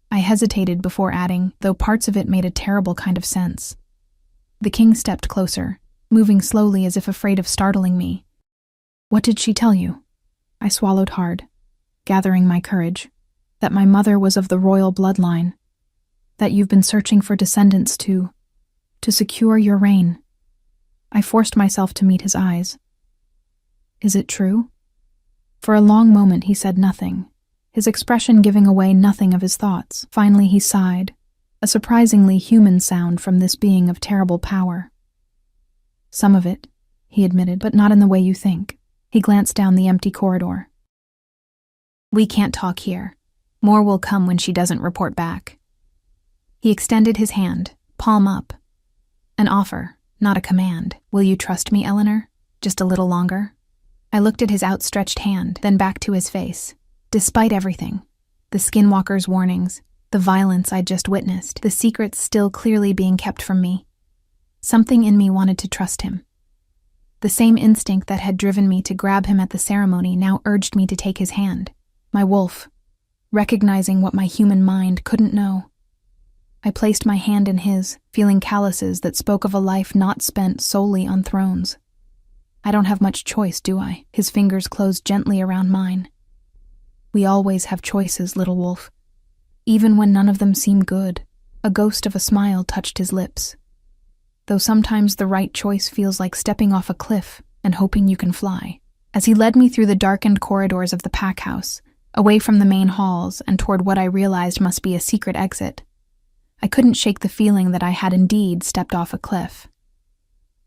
I hesitated before adding, though parts of it made a terrible kind of sense. The king stepped closer, moving slowly as if afraid of startling me. "What did she tell you?" I swallowed hard, gathering my courage. "That my mother was of the royal bloodline. That you've been searching for descendants to secure your reign." I forced myself to meet his eyes. "Is it true?" For a long moment he said nothing, his expression giving away nothing of his thoughts. Finally he sighed, a surprisingly human sound from this being of terrible power. "Some of it," he admitted, "but not in the way you think." He glanced down the empty corridor. "We can't talk here. More will come when she doesn't report back." He extended his hand, palm up. "An offer, not a command. Will you trust me, Eleanor?" Just a little longer. I looked at his outstretched hand, then back to his face. Despite everything, the skinwalker's warnings, the violence I'd just witnessed, the secrets still clearly being kept from me, something in me wanted to trust him. The same instinct that had driven me to grab him at the ceremony now urged me to take his hand. My wolf, recognizing what my human mind couldn't know. I placed my hand in his, feeling calluses that spoke of a life not spent solely on thrones. I don't have much choice, do I? His fingers closed gently around mine. We always have choices, little wolf. Even when none of them seem good, a ghost of a smile touched his lips. Though sometimes the right choice feels like stepping off a cliff and hoping you can fly. As he led me through the darkened corridors of the pack house, away from the main halls and toward what I realized must be a secret exit, I couldn't shake the feeling that I had indeed stepped off a cliff.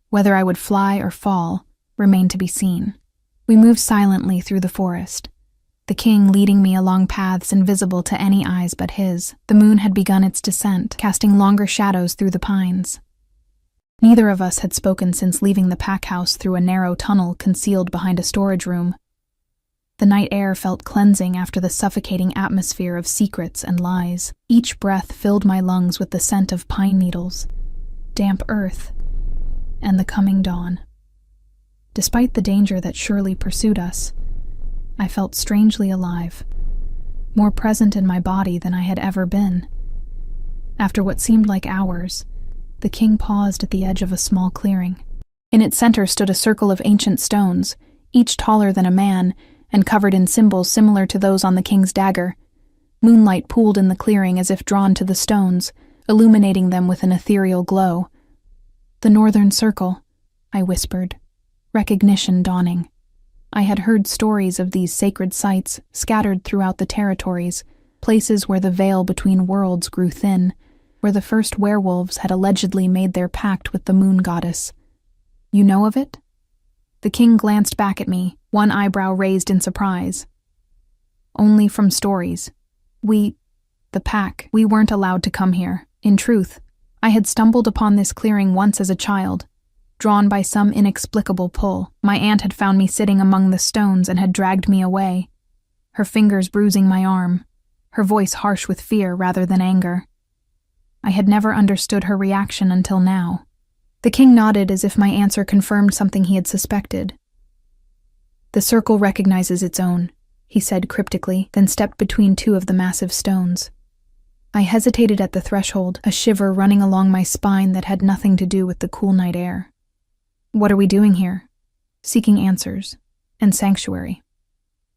Whether I would fly or fall remained to be seen. We moved silently through the forest, the king leading me along paths invisible to any eyes but his. The moon had begun its descent, casting longer shadows through the pines. Neither of us had spoken since leaving the pack house through a narrow tunnel concealed behind a storage room. The night air felt cleansing after the suffocating atmosphere of secrets and lies. Each breath filled my lungs with the scent of pine needles, damp earth, and the coming dawn. Despite the danger that surely pursued us, I felt strangely alive, more present in my body than I had ever been. After what seemed like hours, the king paused at the edge of a small clearing. In its center stood a circle of ancient stones, each taller than a man, and covered in symbols similar to those on the king's dagger. Moonlight pooled in the clearing as if drawn to the stones, illuminating them with an ethereal glow. "The Northern Circle," I whispered, recognition dawning. I had heard stories of these sacred sites scattered throughout the territories, places where the veil between worlds grew thin, where the first werewolves had allegedly made their pact with the moon goddess. "You know of it?" The king glanced back at me, one eyebrow raised in surprise. "Only from stories. The pack, we weren't allowed to come here. In truth, I had stumbled upon this clearing once as a child, drawn by some inexplicable pull. My aunt had found me sitting among the stones and had dragged me away, her fingers bruising my arm, her voice harsh with fear rather than anger. I had never understood her reaction until now. The king nodded as if my answer confirmed something he had suspected. "The circle recognizes its own," he said cryptically, then stepped between two of the massive stones. I hesitated at the threshold, a shiver running along my spine that had nothing to do with the cool night air. "What are we doing here?" "Seeking answers and sanctuary."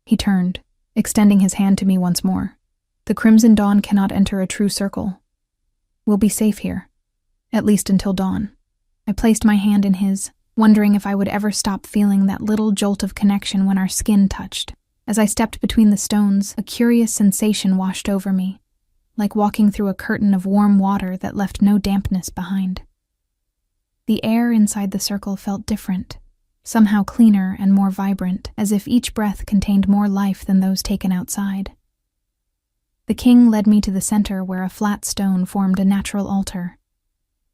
He turned, extending his hand to me once more. "The Crimson Dawn cannot enter a true circle. We'll be safe here, at least until dawn." I placed my hand in his, wondering if I would ever stop feeling that little jolt of connection when our skin touched. As I stepped between the stones, a curious sensation washed over me, like walking through a curtain of warm water that left no dampness behind. The air inside the circle felt different, somehow cleaner and more vibrant, as if each breath contained more life than those taken outside. The king led me to the center where a flat stone formed a natural altar.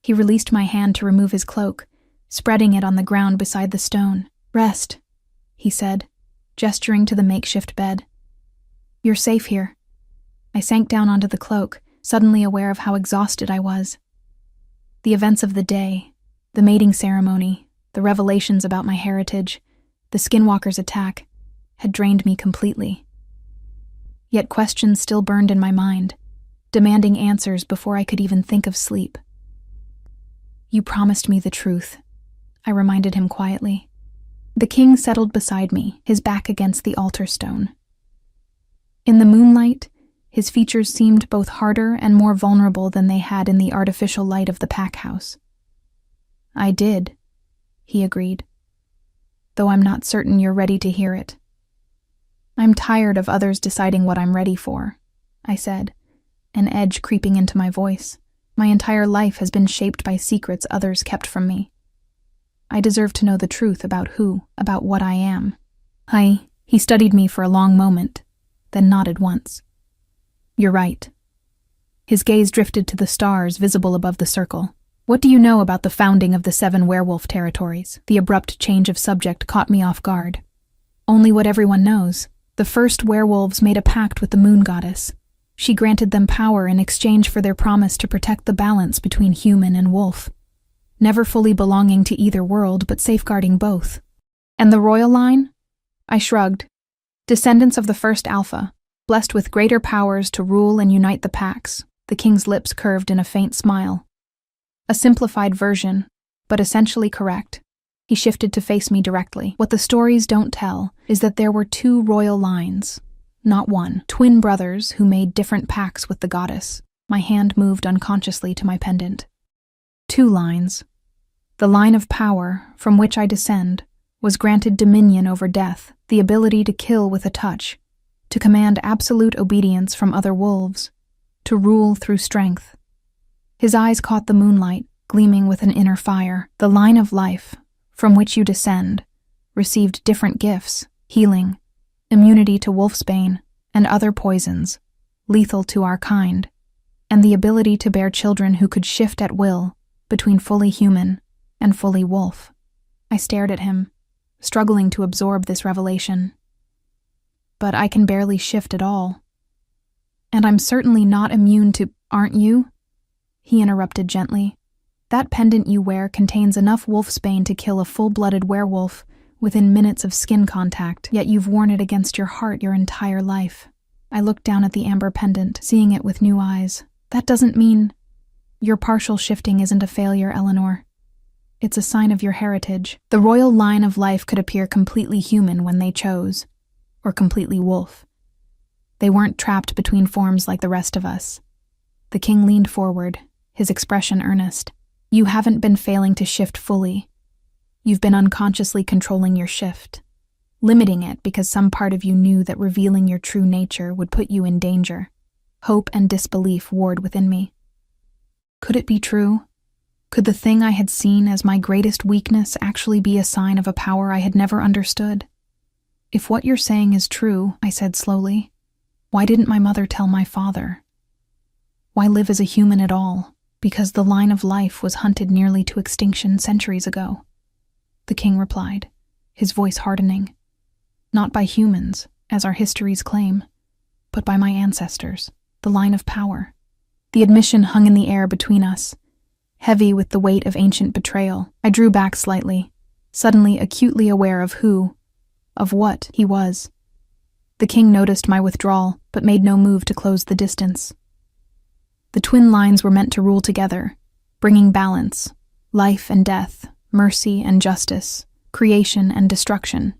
He released my hand to remove his cloak, spreading it on the ground beside the stone. "Rest," he said, gesturing to the makeshift bed. "You're safe here." I sank down onto the cloak, suddenly aware of how exhausted I was. The events of the day, the mating ceremony, the revelations about my heritage, the skinwalker's attack, had drained me completely. Yet questions still burned in my mind, demanding answers before I could even think of sleep. "You promised me the truth," I reminded him quietly. The king settled beside me, his back against the altar stone. In the moonlight, his features seemed both harder and more vulnerable than they had in the artificial light of the pack house. "I did," he agreed, "though I'm not certain you're ready to hear it." "I'm tired of others deciding what I'm ready for," I said, an edge creeping into my voice. My entire life has been shaped by secrets others kept from me. I deserve to know the truth about what I am. He studied me for a long moment, then nodded once. "You're right." His gaze drifted to the stars visible above the circle. What do you know about the founding of the 7 werewolf territories? The abrupt change of subject caught me off guard. Only what everyone knows. The first werewolves made a pact with the moon goddess. She granted them power in exchange for their promise to protect the balance between human and wolf, never fully belonging to either world but safeguarding both. And the royal line? I shrugged. Descendants of the first alpha, blessed with greater powers to rule and unite the packs. The king's lips curved in a faint smile. A simplified version, but essentially correct. He shifted to face me directly. What the stories don't tell is that there were 2 royal lines, not one. Twin brothers who made different pacts with the goddess. My hand moved unconsciously to my pendant. 2 lines. The line of power, from which I descend, was granted dominion over death, the ability to kill with a touch, to command absolute obedience from other wolves, to rule through strength. His eyes caught the moonlight, gleaming with an inner fire. The line of life, from which you descend, received different gifts: healing, immunity to wolfsbane, and other poisons, lethal to our kind, and the ability to bear children who could shift at will between fully human and fully wolf. I stared at him, struggling to absorb this revelation. But I can barely shift at all. And I'm certainly not immune to, aren't you? He interrupted gently. That pendant you wear contains enough wolfsbane to kill a full-blooded werewolf within minutes of skin contact, yet you've worn it against your heart your entire life. I looked down at the amber pendant, seeing it with new eyes. That doesn't mean... Your partial shifting isn't a failure, Eleanor. It's a sign of your heritage. The royal line of life could appear completely human when they chose, or completely wolf. They weren't trapped between forms like the rest of us. The king leaned forward, his expression earnest. You haven't been failing to shift fully. You've been unconsciously controlling your shift, limiting it because some part of you knew that revealing your true nature would put you in danger. Hope and disbelief warred within me. Could it be true? Could the thing I had seen as my greatest weakness actually be a sign of a power I had never understood? If what you're saying is true, I said slowly, why didn't my mother tell my father? Why live as a human at all? Because the line of life was hunted nearly to extinction centuries ago. The king replied, his voice hardening. Not by humans, as our histories claim, but by my ancestors, the line of power. The admission hung in the air between us, heavy with the weight of ancient betrayal. I drew back slightly, suddenly acutely aware of what he was. The king noticed my withdrawal, but made no move to close the distance. The twin lines were meant to rule together, bringing balance, life and death, mercy and justice, creation and destruction.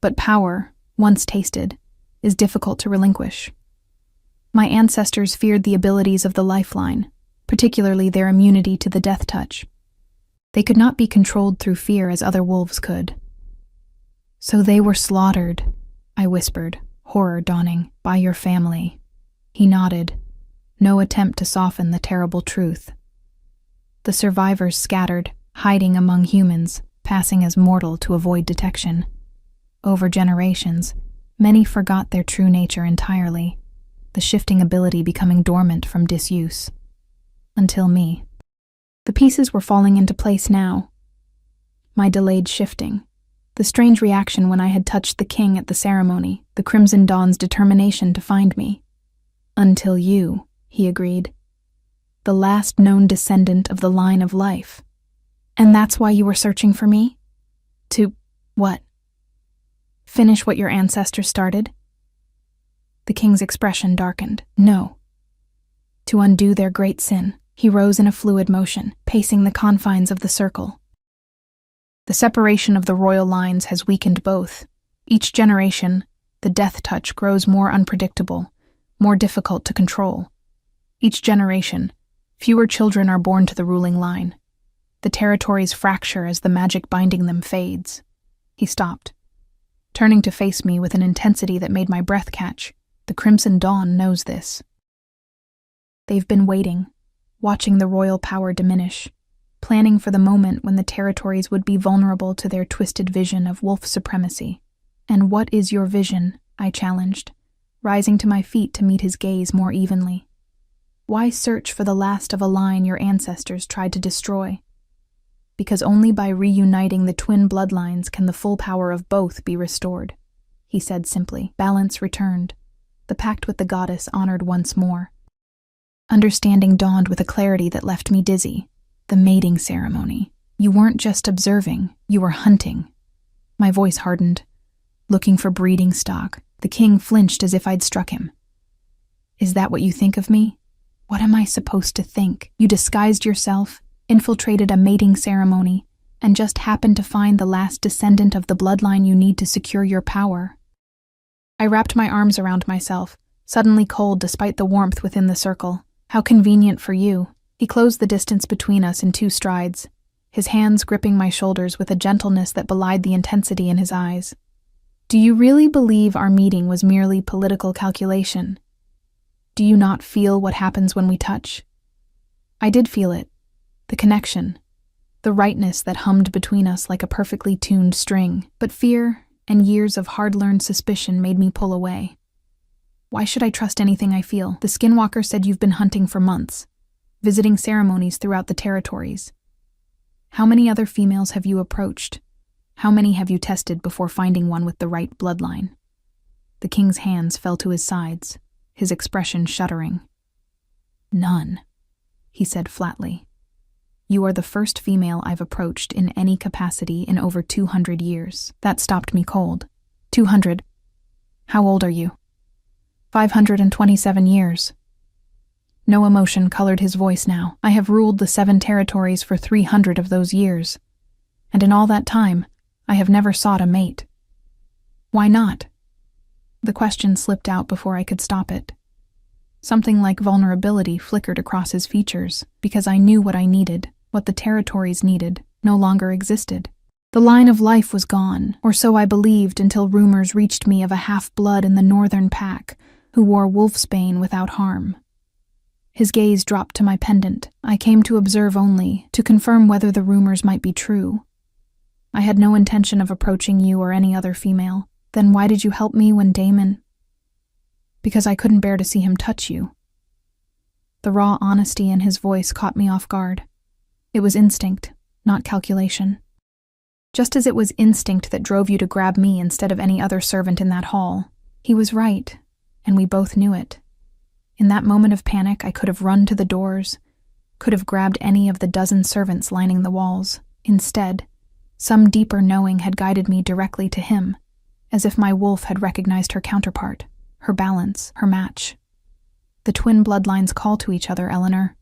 But power, once tasted, is difficult to relinquish. My ancestors feared the abilities of the lifeline, particularly their immunity to the death touch. They could not be controlled through fear as other wolves could. So they were slaughtered, I whispered, horror dawning, by your family. He nodded, no attempt to soften the terrible truth. The survivors scattered, hiding among humans, passing as mortal to avoid detection. Over generations, many forgot their true nature entirely, the shifting ability becoming dormant from disuse. Until me. The pieces were falling into place now. My delayed shifting, the strange reaction when I had touched the king at the ceremony, the Crimson Dawn's determination to find me. Until you, he agreed. The last known descendant of the line of life. And that's why you were searching for me? To what? Finish what your ancestors started? The king's expression darkened. No. To undo their great sin. He rose in a fluid motion, pacing the confines of the circle. The separation of the royal lines has weakened both. Each generation, the death touch grows more unpredictable, more difficult to control. Each generation, fewer children are born to the ruling line. The territories fracture as the magic binding them fades. He stopped, turning to face me with an intensity that made my breath catch. The Crimson Dawn knows this. They've been waiting, watching the royal power diminish, planning for the moment when the territories would be vulnerable to their twisted vision of wolf supremacy. And what is your vision? I challenged, rising to my feet to meet his gaze more evenly. Why search for the last of a line your ancestors tried to destroy? Because only by reuniting the twin bloodlines can the full power of both be restored, he said simply. Balance returned. The pact with the goddess honored once more. Understanding dawned with a clarity that left me dizzy. The mating ceremony. You weren't just observing, you were hunting. My voice hardened. Looking for breeding stock. The king flinched as if I'd struck him. Is that what you think of me? What am I supposed to think? You disguised yourself, infiltrated a mating ceremony, and just happened to find the last descendant of the bloodline you need to secure your power. I wrapped my arms around myself, suddenly cold despite the warmth within the circle. How convenient for you. He closed the distance between us in 2 strides, his hands gripping my shoulders with a gentleness that belied the intensity in his eyes. Do you really believe our meeting was merely political calculation? Do you not feel what happens when we touch? I did feel it. The connection. The rightness that hummed between us like a perfectly tuned string. But fear and years of hard-learned suspicion made me pull away. Why should I trust anything I feel? The skinwalker said you've been hunting for months, visiting ceremonies throughout the territories. How many other females have you approached? How many have you tested before finding one with the right bloodline? The king's hands fell to his sides, his expression shuddering. None, he said flatly. You are the first female I've approached in any capacity in over 200 years. That stopped me cold. 200? How old are you? 527 years. No emotion colored his voice now. I have ruled the 7 territories for 300 of those years, and in all that time, I have never sought a mate. Why not? The question slipped out before I could stop it. Something like vulnerability flickered across his features, because I knew what I needed, what the territories needed, no longer existed. The line of life was gone, or so I believed until rumors reached me of a half-blood in the northern pack who wore wolfsbane without harm. His gaze dropped to my pendant. I came to observe only, to confirm whether the rumors might be true. I had no intention of approaching you or any other female. Then why did you help me when Damon... Because I couldn't bear to see him touch you. The raw honesty in his voice caught me off guard. It was instinct, not calculation. Just as it was instinct that drove you to grab me instead of any other servant in that hall. He was right, and we both knew it. In that moment of panic, I could have run to the doors, could have grabbed any of the dozen servants lining the walls. Instead, some deeper knowing had guided me directly to him, as if my wolf had recognized her counterpart, her balance, her match. The twin bloodlines call to each other, Eleanor,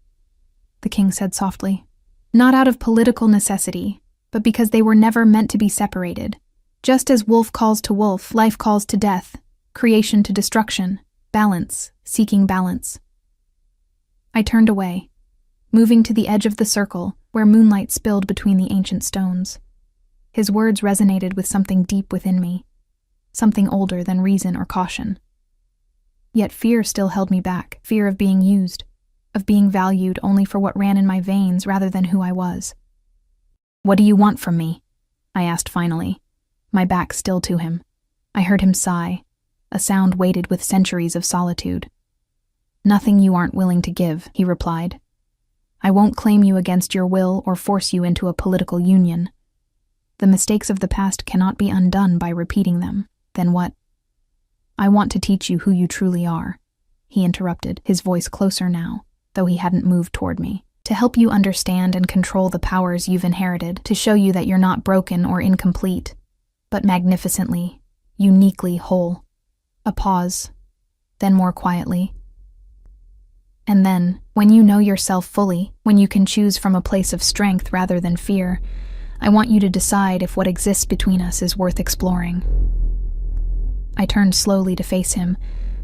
the king said softly. Not out of political necessity, but because they were never meant to be separated. Just as wolf calls to wolf, life calls to death, creation to destruction, balance, seeking balance. I turned away, moving to the edge of the circle where moonlight spilled between the ancient stones. His words resonated with something deep within me, something older than reason or caution. Yet fear still held me back, fear of being used, of being valued only for what ran in my veins rather than who I was. What do you want from me? I asked finally, my back still to him. I heard him sigh, a sound weighted with centuries of solitude. Nothing you aren't willing to give, he replied. I won't claim you against your will or force you into a political union. The mistakes of the past cannot be undone by repeating them. Then what? I want to teach you who you truly are, he interrupted, his voice closer now, though he hadn't moved toward me. To help you understand and control the powers you've inherited, to show you that you're not broken or incomplete, but magnificently, uniquely whole. A pause, then more quietly. And then, when you know yourself fully, when you can choose from a place of strength rather than fear, I want you to decide if what exists between us is worth exploring. I turned slowly to face him,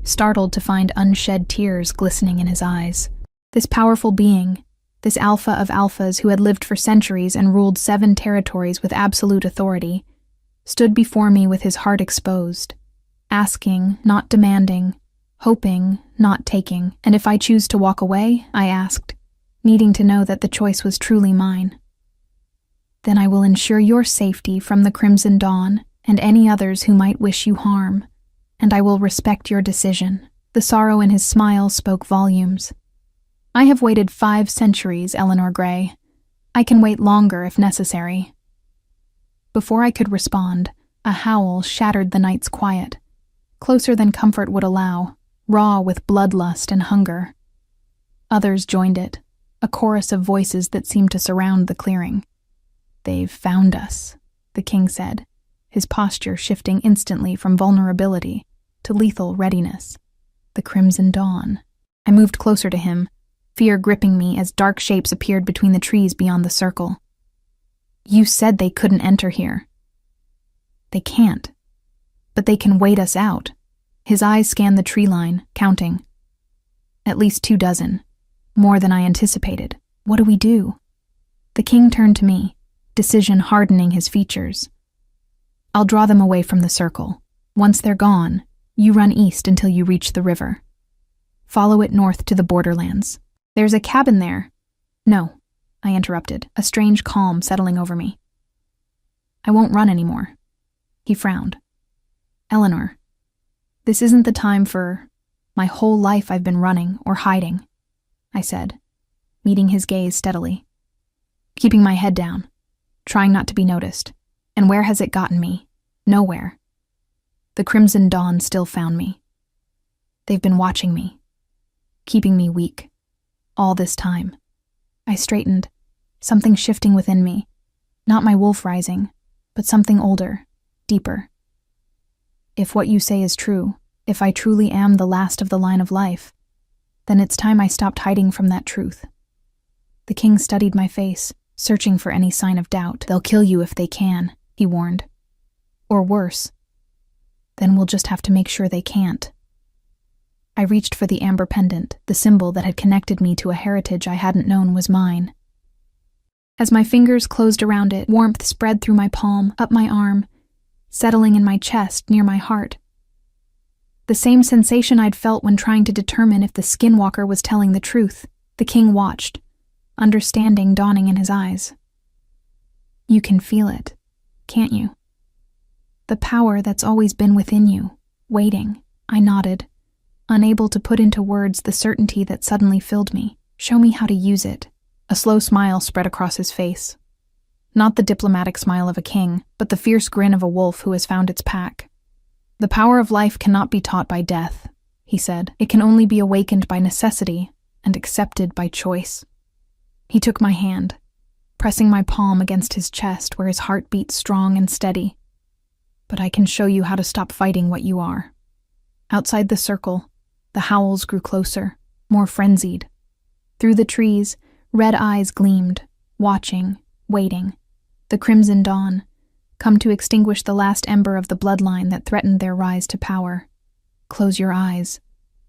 startled to find unshed tears glistening in his eyes. This powerful being, this alpha of alphas who had lived for centuries and ruled 7 territories with absolute authority, stood before me with his heart exposed, asking, not demanding, hoping, not taking. And if I choose to walk away, I asked, needing to know that the choice was truly mine. Then I will ensure your safety from the Crimson Dawn and any others who might wish you harm, and I will respect your decision. The sorrow in his smile spoke volumes. I have waited 5 centuries, Eleanor Gray. I can wait longer if necessary. Before I could respond, a howl shattered the night's quiet, closer than comfort would allow, raw with bloodlust and hunger. Others joined it, a chorus of voices that seemed to surround the clearing. "They've found us," the king said, his posture shifting instantly from vulnerability to lethal readiness. "The Crimson Dawn." I moved closer to him, fear gripping me as dark shapes appeared between the trees beyond the circle. "You said they couldn't enter here." "They can't. But they can wait us out." His eyes scanned the tree line, counting. "At least 24, more than I anticipated. What do we do?" The king turned to me, decision hardening his features. "I'll draw them away from the circle. Once they're gone, you run east until you reach the river. Follow it north to the borderlands. There's a cabin there." "No," I interrupted, a strange calm settling over me. "I won't run anymore." He frowned. "Eleanor, this isn't the time for... My whole life I've been running or hiding," I said, meeting his gaze steadily. Keeping my head down, trying not to be noticed. And where has it gotten me? Nowhere. The Crimson Dawn still found me. They've been watching me, keeping me weak, all this time. I straightened, something shifting within me. Not my wolf rising, but something older, deeper. If what you say is true, if I truly am the last of the line of life, then it's time I stopped hiding from that truth. The king studied my face, searching for any sign of doubt. "They'll kill you if they can," he warned. "Or worse. Then we'll just have to make sure they can't." I reached for the amber pendant, the symbol that had connected me to a heritage I hadn't known was mine. As my fingers closed around it, warmth spread through my palm, up my arm, settling in my chest near my heart. The same sensation I'd felt when trying to determine if the skinwalker was telling the truth. The king watched, understanding dawning in his eyes. "You can feel it, can't you? The power that's always been within you, waiting." I nodded, unable to put into words the certainty that suddenly filled me. "Show me how to use it." A slow smile spread across his face. Not the diplomatic smile of a king, but the fierce grin of a wolf who has found its pack. "The power of life cannot be taught by death," he said. "It can only be awakened by necessity and accepted by choice." He took my hand, pressing my palm against his chest where his heart beat strong and steady. "But I can show you how to stop fighting what you are." Outside the circle, the howls grew closer, more frenzied. Through the trees, red eyes gleamed, watching, waiting. The Crimson Dawn, come to extinguish the last ember of the bloodline that threatened their rise to power. "Close your eyes,"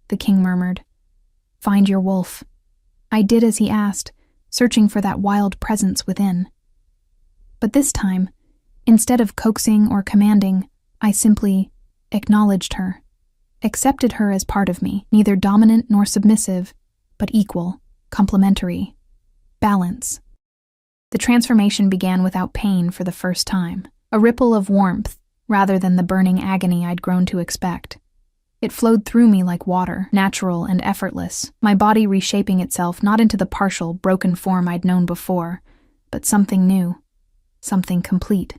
the king murmured. "Find your wolf." I did as he asked, searching for that wild presence within. But this time, instead of coaxing or commanding, I simply acknowledged her, accepted her as part of me, neither dominant nor submissive, but equal, complementary, balance. The transformation began without pain for the first time, a ripple of warmth rather than the burning agony I'd grown to expect. It flowed through me like water, natural and effortless, my body reshaping itself not into the partial, broken form I'd known before, but something new, something complete.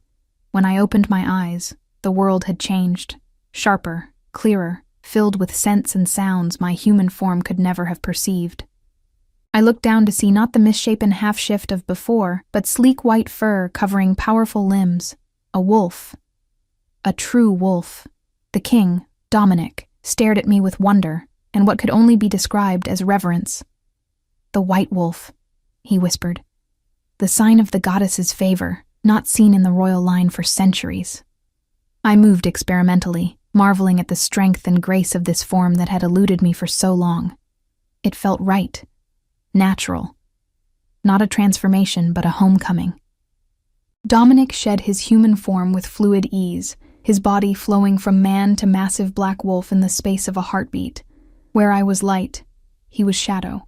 When I opened my eyes, the world had changed, sharper, clearer, filled with scents and sounds my human form could never have perceived. I looked down to see not the misshapen half-shift of before, but sleek white fur covering powerful limbs. A wolf. A true wolf. The king, Dominic, stared at me with wonder and what could only be described as reverence. "The white wolf," he whispered. "The sign of the goddess's favor, not seen in the royal line for centuries." I moved experimentally, marveling at the strength and grace of this form that had eluded me for so long. It felt right. Natural. Not a transformation, but a homecoming. Dominic shed his human form with fluid ease, his body flowing from man to massive black wolf in the space of a heartbeat. Where I was light, he was shadow.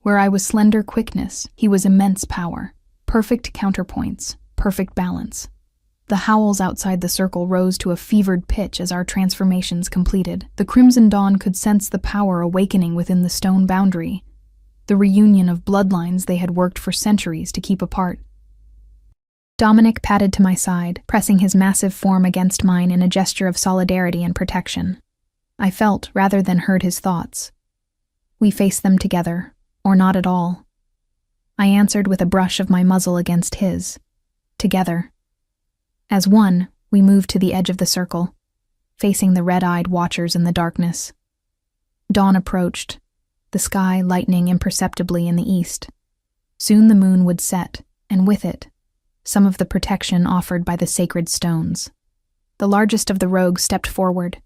Where I was slender quickness, he was immense power. Perfect counterpoints, perfect balance. The howls outside the circle rose to a fevered pitch as our transformations completed. The Crimson Dawn could sense the power awakening within the stone boundary. the reunion of bloodlines they had worked for centuries to keep apart. Dominic padded to my side, pressing his massive form against mine in a gesture of solidarity and protection. I felt rather than heard his thoughts. We faced them together, or not at all. I answered with a brush of my muzzle against his. Together. As one, we moved to the edge of the circle, facing the red-eyed watchers in the darkness. Dawn approached, the sky lightening imperceptibly in the east. Soon the moon would set, and with it, some of the protection offered by the sacred stones. The largest of the rogues stepped forward,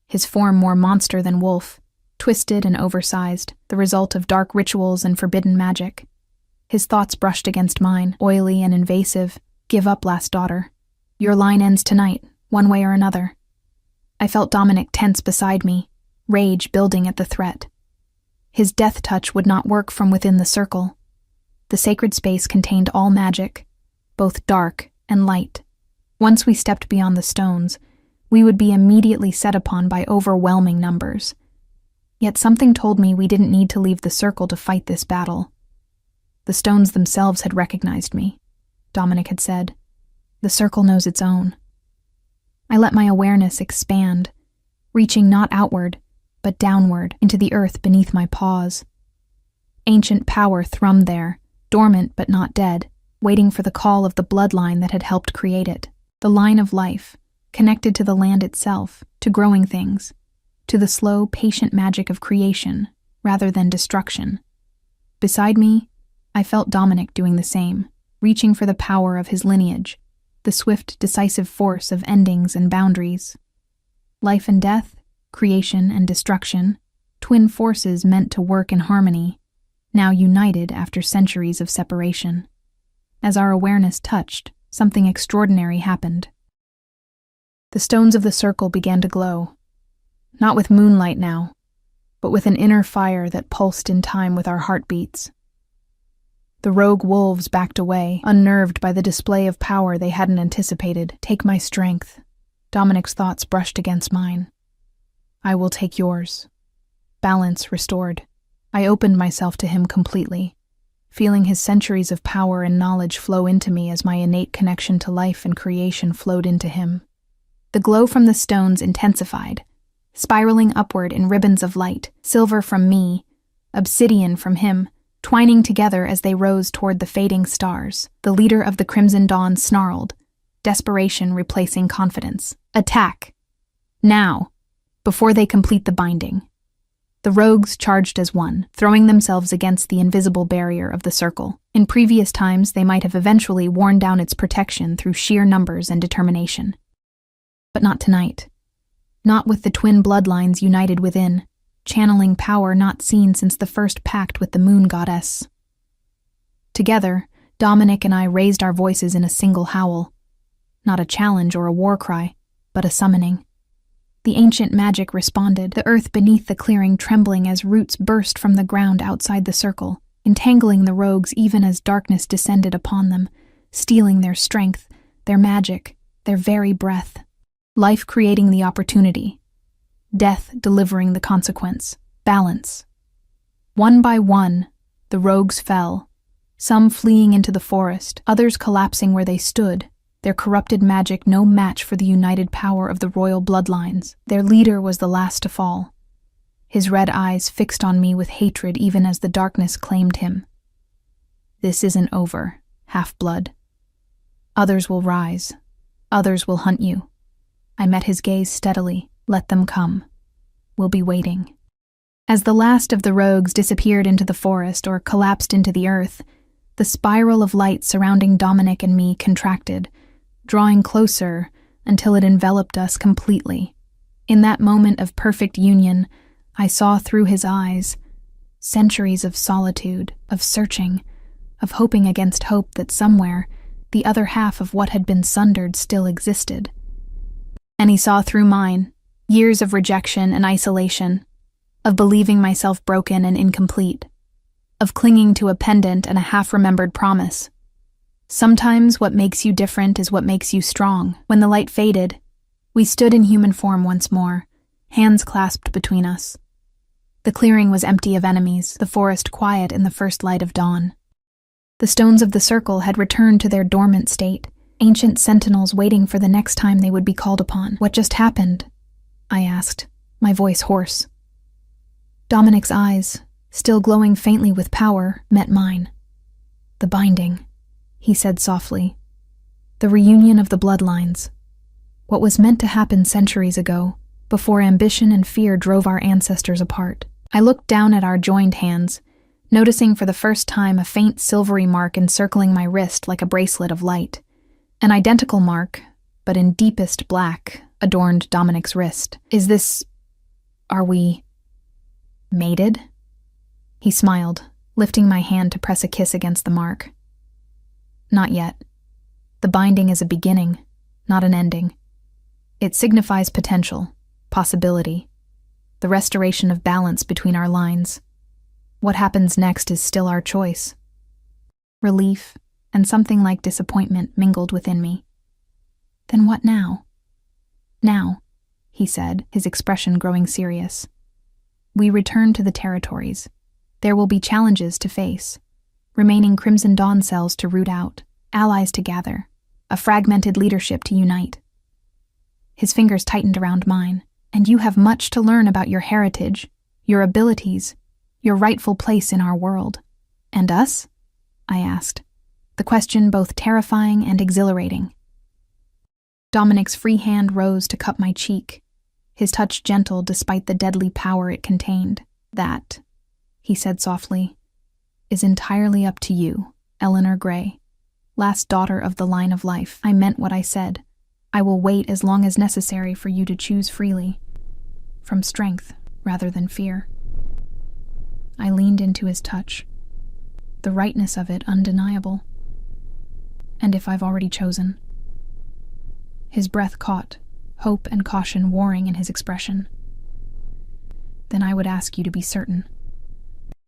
his form more monster than wolf, twisted and oversized, the result of dark rituals and forbidden magic. His thoughts brushed against mine, oily and invasive. Give up, last daughter. Your line ends tonight, one way or another. I felt Dominic tense beside me, rage building at the threat. His death touch would not work from within the circle. The sacred space contained all magic, both dark and light. Once we stepped beyond the stones, we would be immediately set upon by overwhelming numbers. Yet something told me we didn't need to leave the circle to fight this battle. The stones themselves had recognized me, Dominic had said. The circle knows its own. I let my awareness expand, reaching not outward, but downward into the earth beneath my paws. Ancient power thrummed there, dormant but not dead, waiting for the call of the bloodline that had helped create it. The line of life, connected to the land itself, to growing things, to the slow, patient magic of creation, rather than destruction. Beside me, I felt Dominic doing the same, reaching for the power of his lineage, the swift, decisive force of endings and boundaries. Life and death, creation and destruction, twin forces meant to work in harmony, now united after centuries of separation. As our awareness touched, something extraordinary happened. The stones of the circle began to glow, not with moonlight now, but with an inner fire that pulsed in time with our heartbeats. The rogue wolves backed away, unnerved by the display of power they hadn't anticipated. Take my strength. Dominic's thoughts brushed against mine. I will take yours. Balance restored. I opened myself to him completely, feeling his centuries of power and knowledge flow into me as my innate connection to life and creation flowed into him. The glow from the stones intensified, spiraling upward in ribbons of light, silver from me, obsidian from him, twining together as they rose toward the fading stars. The leader of the Crimson Dawn snarled, desperation replacing confidence. Attack! Now! Before they complete the binding. The rogues charged as one, throwing themselves against the invisible barrier of the circle. In previous times, they might have eventually worn down its protection through sheer numbers and determination. But not tonight. Not with the twin bloodlines united within, channeling power not seen since the first pact with the moon goddess. Together, Dominic and I raised our voices in a single howl. Not a challenge or a war cry, but a summoning. The ancient magic responded, the earth beneath the clearing trembling as roots burst from the ground outside the circle, entangling the rogues even as darkness descended upon them, stealing their strength, their magic, their very breath. Life creating the opportunity. Death delivering the consequence. Balance. One by one, the rogues fell, some fleeing into the forest, others collapsing where they stood, their corrupted magic no match for the united power of the royal bloodlines. Their leader was the last to fall, his red eyes fixed on me with hatred even as the darkness claimed him. This isn't over, half-blood. Others will rise. Others will hunt you. I met his gaze steadily. Let them come. We'll be waiting. As the last of the rogues disappeared into the forest or collapsed into the earth, the spiral of light surrounding Dominic and me contracted, drawing closer until it enveloped us completely. In that moment of perfect union, I saw through his eyes centuries of solitude, of searching, of hoping against hope that somewhere the other half of what had been sundered still existed. And he saw through mine years of rejection and isolation, of believing myself broken and incomplete, of clinging to a pendant and a half-remembered promise. Sometimes what makes you different is what makes you strong. When the light faded, we stood in human form once more, hands clasped between us. The clearing was empty of enemies, the forest quiet in the first light of dawn. The stones of the circle had returned to their dormant state, ancient sentinels waiting for the next time they would be called upon. "What just happened?" I asked, my voice hoarse. Dominic's eyes, still glowing faintly with power, met mine. "The binding," he said softly. "The reunion of the bloodlines. What was meant to happen centuries ago, before ambition and fear drove our ancestors apart." I looked down at our joined hands, noticing for the first time a faint silvery mark encircling my wrist like a bracelet of light. An identical mark, but in deepest black, adorned Dominic's wrist. Are we mated?" He smiled, lifting my hand to press a kiss against the mark. "Not yet. The binding is a beginning, not an ending. It signifies potential, possibility, the restoration of balance between our lines. What happens next is still our choice." Relief and something like disappointment mingled within me. "Then what now?" "Now," he said, his expression growing serious. "We return to the territories. There will be challenges to face, remaining Crimson Dawn cells to root out, allies to gather, a fragmented leadership to unite." His fingers tightened around mine. "And you have much to learn about your heritage, your abilities, your rightful place in our world." "And us?" I asked, the question both terrifying and exhilarating. Dominic's free hand rose to cup my cheek, his touch gentle despite the deadly power it contained. "That," he said softly, "is entirely up to you, Eleanor Gray, last daughter of the line of life." I meant what I said. I will wait as long as necessary for you to choose freely, from strength rather than fear. I leaned into his touch, the rightness of it undeniable. "And if I've already chosen?" His breath caught, hope and caution warring in his expression. "Then I would ask you to be certain.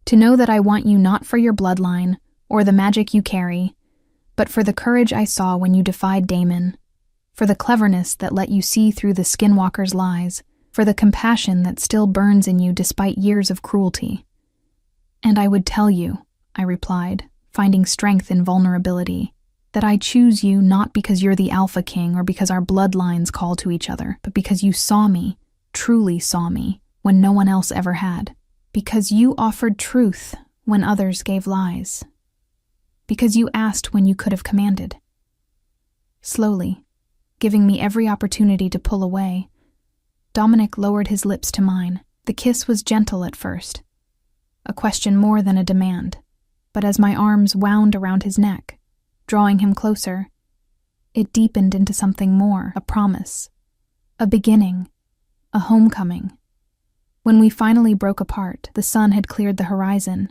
To know that I want you not for your bloodline or the magic you carry, but for the courage I saw when you defied Damon, for the cleverness that let you see through the skinwalker's lies, for the compassion that still burns in you despite years of cruelty." "And I would tell you," I replied, finding strength in vulnerability, "that I choose you not because you're the Alpha King or because our bloodlines call to each other, but because you saw me, truly saw me, when no one else ever had. Because you offered truth when others gave lies. Because you asked when you could have commanded." Slowly, giving me every opportunity to pull away, Dominic lowered his lips to mine. The kiss was gentle at first, a question more than a demand, but as my arms wound around his neck, drawing him closer, it deepened into something more, a promise, a beginning, a homecoming. When we finally broke apart, the sun had cleared the horizon,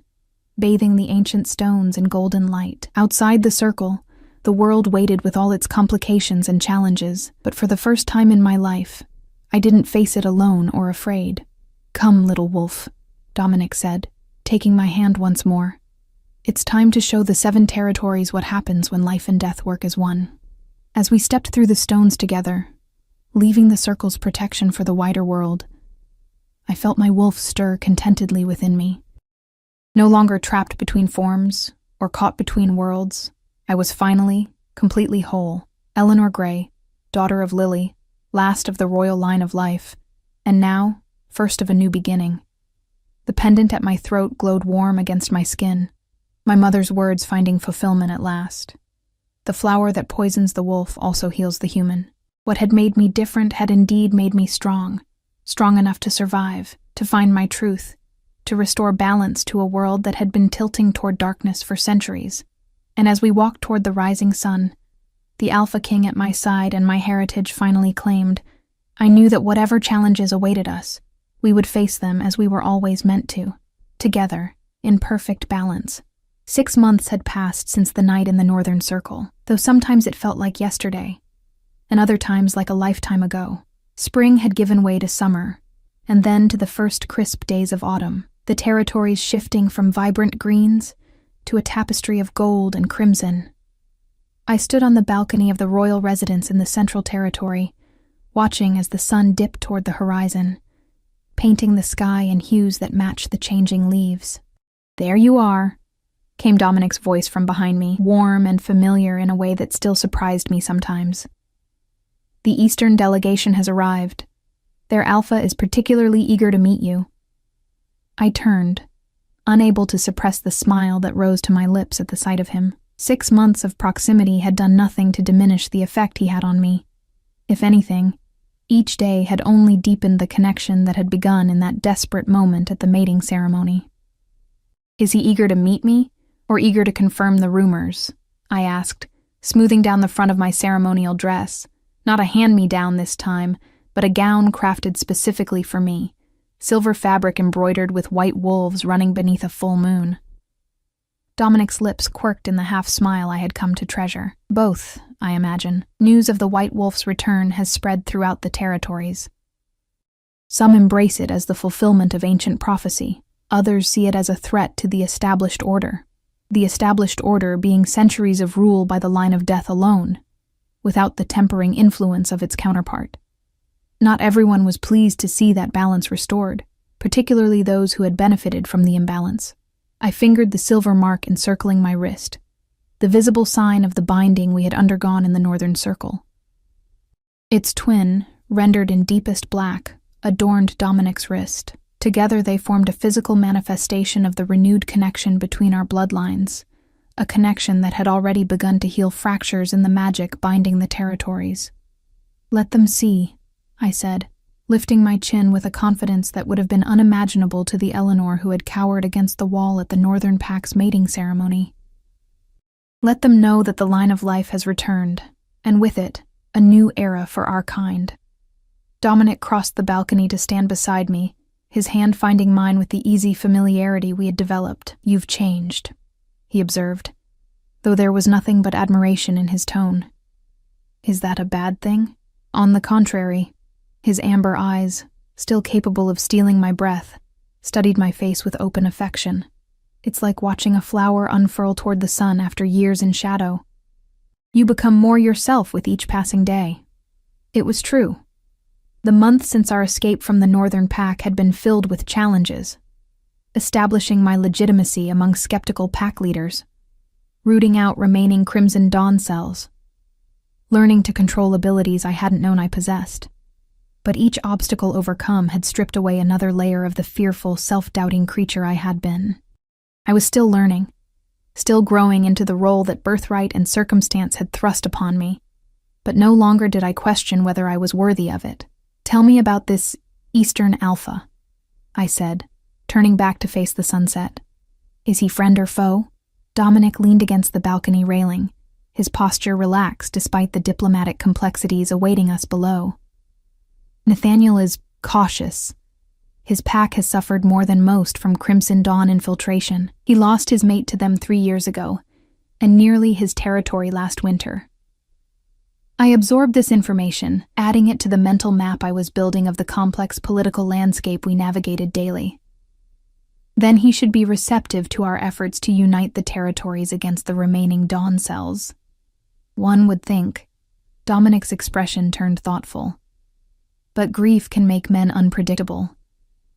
bathing the ancient stones in golden light. Outside the circle, the world waited with all its complications and challenges, but for the first time in my life, I didn't face it alone or afraid. "Come, little wolf," Dominic said, taking my hand once more. "It's time to show the 7 territories what happens when life and death work as one." As we stepped through the stones together, leaving the circle's protection for the wider world, I felt my wolf stir contentedly within me. No longer trapped between forms or caught between worlds, I was finally, completely whole, Eleanor Gray, daughter of Lily, last of the royal line of life, and now, first of a new beginning. The pendant at my throat glowed warm against my skin, my mother's words finding fulfillment at last. The flower that poisons the wolf also heals the human. What had made me different had indeed made me strong, strong enough to survive, to find my truth, to restore balance to a world that had been tilting toward darkness for centuries. And as we walked toward the rising sun, the Alpha King at my side and my heritage finally claimed, I knew that whatever challenges awaited us, we would face them as we were always meant to, together, in perfect balance. 6 months had passed since the night in the Northern Circle, though sometimes it felt like yesterday, and other times like a lifetime ago. Spring had given way to summer, and then to the first crisp days of autumn, the territories shifting from vibrant greens to a tapestry of gold and crimson. I stood on the balcony of the royal residence in the Central Territory, watching as the sun dipped toward the horizon, painting the sky in hues that matched the changing leaves. "There you are," came Dominic's voice from behind me, warm and familiar in a way that still surprised me sometimes. "The Eastern delegation has arrived. Their alpha is particularly eager to meet you." I turned, unable to suppress the smile that rose to my lips at the sight of him. 6 months of proximity had done nothing to diminish the effect he had on me. If anything, each day had only deepened the connection that had begun in that desperate moment at the mating ceremony. "Is he eager to meet me, or eager to confirm the rumors?" I asked, smoothing down the front of my ceremonial dress, not a hand-me-down this time, but a gown crafted specifically for me, silver fabric embroidered with white wolves running beneath a full moon. Dominic's lips quirked in the half-smile I had come to treasure. "Both, I imagine. News of the White Wolf's return has spread throughout the territories. Some embrace it as the fulfillment of ancient prophecy. Others see it as a threat to the established order. The established order being centuries of rule by the line of death alone, without the tempering influence of its counterpart. Not everyone was pleased to see that balance restored, particularly those who had benefited from the imbalance. I fingered the silver mark encircling my wrist, the visible sign of the binding we had undergone in the Northern Circle. Its twin, rendered in deepest black, adorned Dominic's wrist. Together they formed a physical manifestation of the renewed connection between our bloodlines, a connection that had already begun to heal fractures in the magic binding the territories. "Let them see," I said, lifting my chin with a confidence that would have been unimaginable to the Eleanor who had cowered against the wall at the Northern Pack's mating ceremony. "Let them know that the line of life has returned, and with it, a new era for our kind." Dominic crossed the balcony to stand beside me, his hand finding mine with the easy familiarity we had developed. "You've changed," he observed, though there was nothing but admiration in his tone. "Is that a bad thing?" "On the contrary." His amber eyes, still capable of stealing my breath, studied my face with open affection. "It's like watching a flower unfurl toward the sun after years in shadow. You become more yourself with each passing day." It was true. The month since our escape from the Northern Pack had been filled with challenges, establishing my legitimacy among skeptical pack leaders, rooting out remaining Crimson Dawn cells, learning to control abilities I hadn't known I possessed. But each obstacle overcome had stripped away another layer of the fearful, self-doubting creature I had been. I was still learning, still growing into the role that birthright and circumstance had thrust upon me, but no longer did I question whether I was worthy of it. "Tell me about this Eastern Alpha," I said, turning back to face the sunset. "Is he friend or foe?" Dominic leaned against the balcony railing, his posture relaxed despite the diplomatic complexities awaiting us below. "Nathaniel is cautious. His pack has suffered more than most from Crimson Dawn infiltration. He lost his mate to them 3 years ago, and nearly his territory last winter." I absorbed this information, adding it to the mental map I was building of the complex political landscape we navigated daily. Then he should be receptive to our efforts to unite the territories against the remaining Dawn cells. One would think. Dominic's expression turned thoughtful. But grief can make men unpredictable.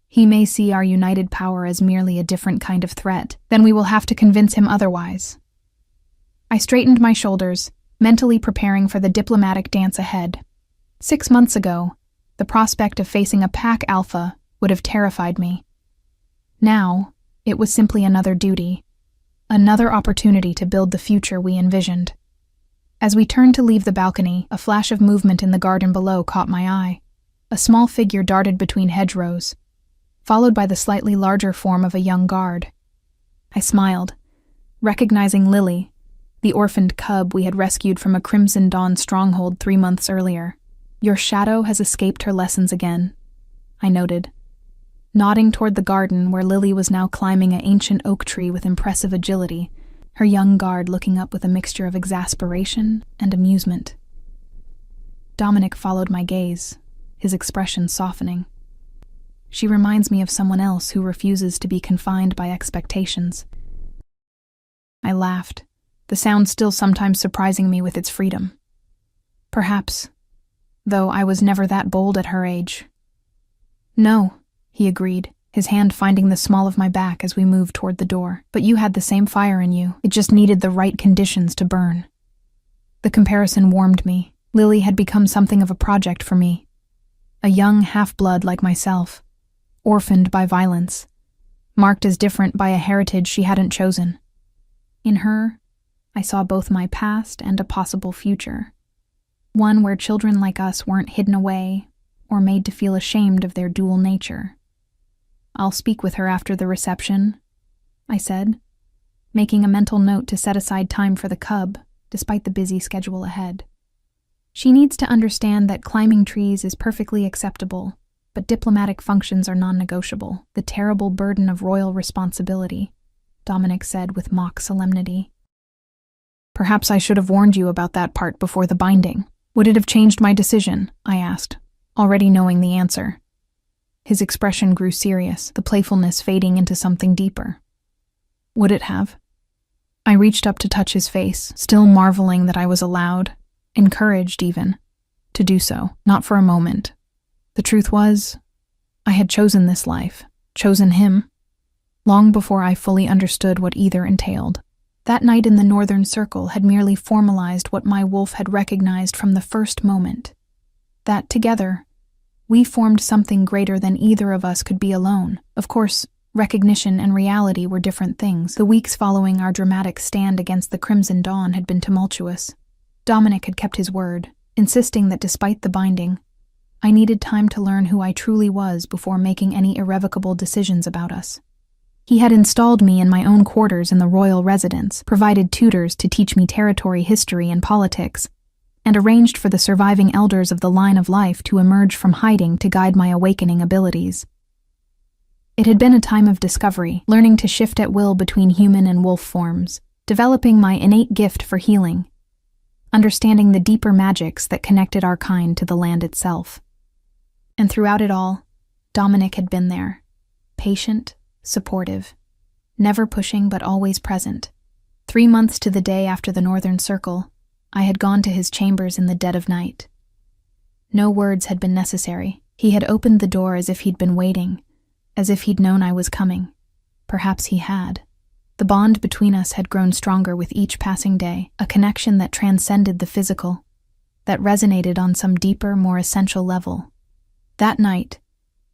He may see our united power as merely a different kind of threat. Then we will have to convince him otherwise. I straightened my shoulders, mentally preparing for the diplomatic dance ahead. 6 months ago, the prospect of facing a pack alpha would have terrified me. Now, it was simply another duty, another opportunity to build the future we envisioned. As we turned to leave the balcony, a flash of movement in the garden below caught my eye. A small figure darted between hedgerows, followed by the slightly larger form of a young guard. I smiled, recognizing Lily, the orphaned cub we had rescued from a Crimson Dawn stronghold 3 months earlier. "Your shadow has escaped her lessons again," I noted, nodding toward the garden where Lily was now climbing an ancient oak tree with impressive agility, her young guard looking up with a mixture of exasperation and amusement. Dominic followed my gaze, his expression softening. "She reminds me of someone else who refuses to be confined by expectations." I laughed, the sound still sometimes surprising me with its freedom. Perhaps, though I was never that bold at her age. "No," he agreed, his hand finding the small of my back as we moved toward the door. But you had the same fire in you. It just needed the right conditions to burn. The comparison warmed me. Lily had become something of a project for me. A young half-blood like myself, orphaned by violence, marked as different by a heritage she hadn't chosen. In her, I saw both my past and a possible future. One where children like us weren't hidden away or made to feel ashamed of their dual nature. "I'll speak with her after the reception," I said, making a mental note to set aside time for the cub, despite the busy schedule ahead. "She needs to understand that climbing trees is perfectly acceptable, but diplomatic functions are non-negotiable. The terrible burden of royal responsibility," Dominic said with mock solemnity. "Perhaps I should have warned you about that part before the binding. Would it have changed my decision?" I asked, already knowing the answer. His expression grew serious, the playfulness fading into something deeper. "Would it have?" I reached up to touch his face, still marveling that I was allowed, encouraged even, to do so, not for a moment. The truth was, I had chosen this life, chosen him, long before I fully understood what either entailed. That night in the Northern Circle had merely formalized what my wolf had recognized from the first moment. That together, we formed something greater than either of us could be alone. Of course, recognition and reality were different things. The weeks following our dramatic stand against the Crimson Dawn had been tumultuous. Dominic had kept his word, insisting that despite the binding, I needed time to learn who I truly was before making any irrevocable decisions about us. He had installed me in my own quarters in the royal residence, provided tutors to teach me territory history and politics, and arranged for the surviving elders of the line of life to emerge from hiding to guide my awakening abilities. It had been a time of discovery, learning to shift at will between human and wolf forms, developing my innate gift for healing, understanding the deeper magics that connected our kind to the land itself. And throughout it all, Dominic had been there, patient, supportive, never pushing but always present. 3 months to the day after the Northern Circle, I had gone to his chambers in the dead of night. No words had been necessary. He had opened the door as if he'd been waiting, as if he'd known I was coming. Perhaps he had. The bond between us had grown stronger with each passing day, a connection that transcended the physical, that resonated on some deeper, more essential level. That night,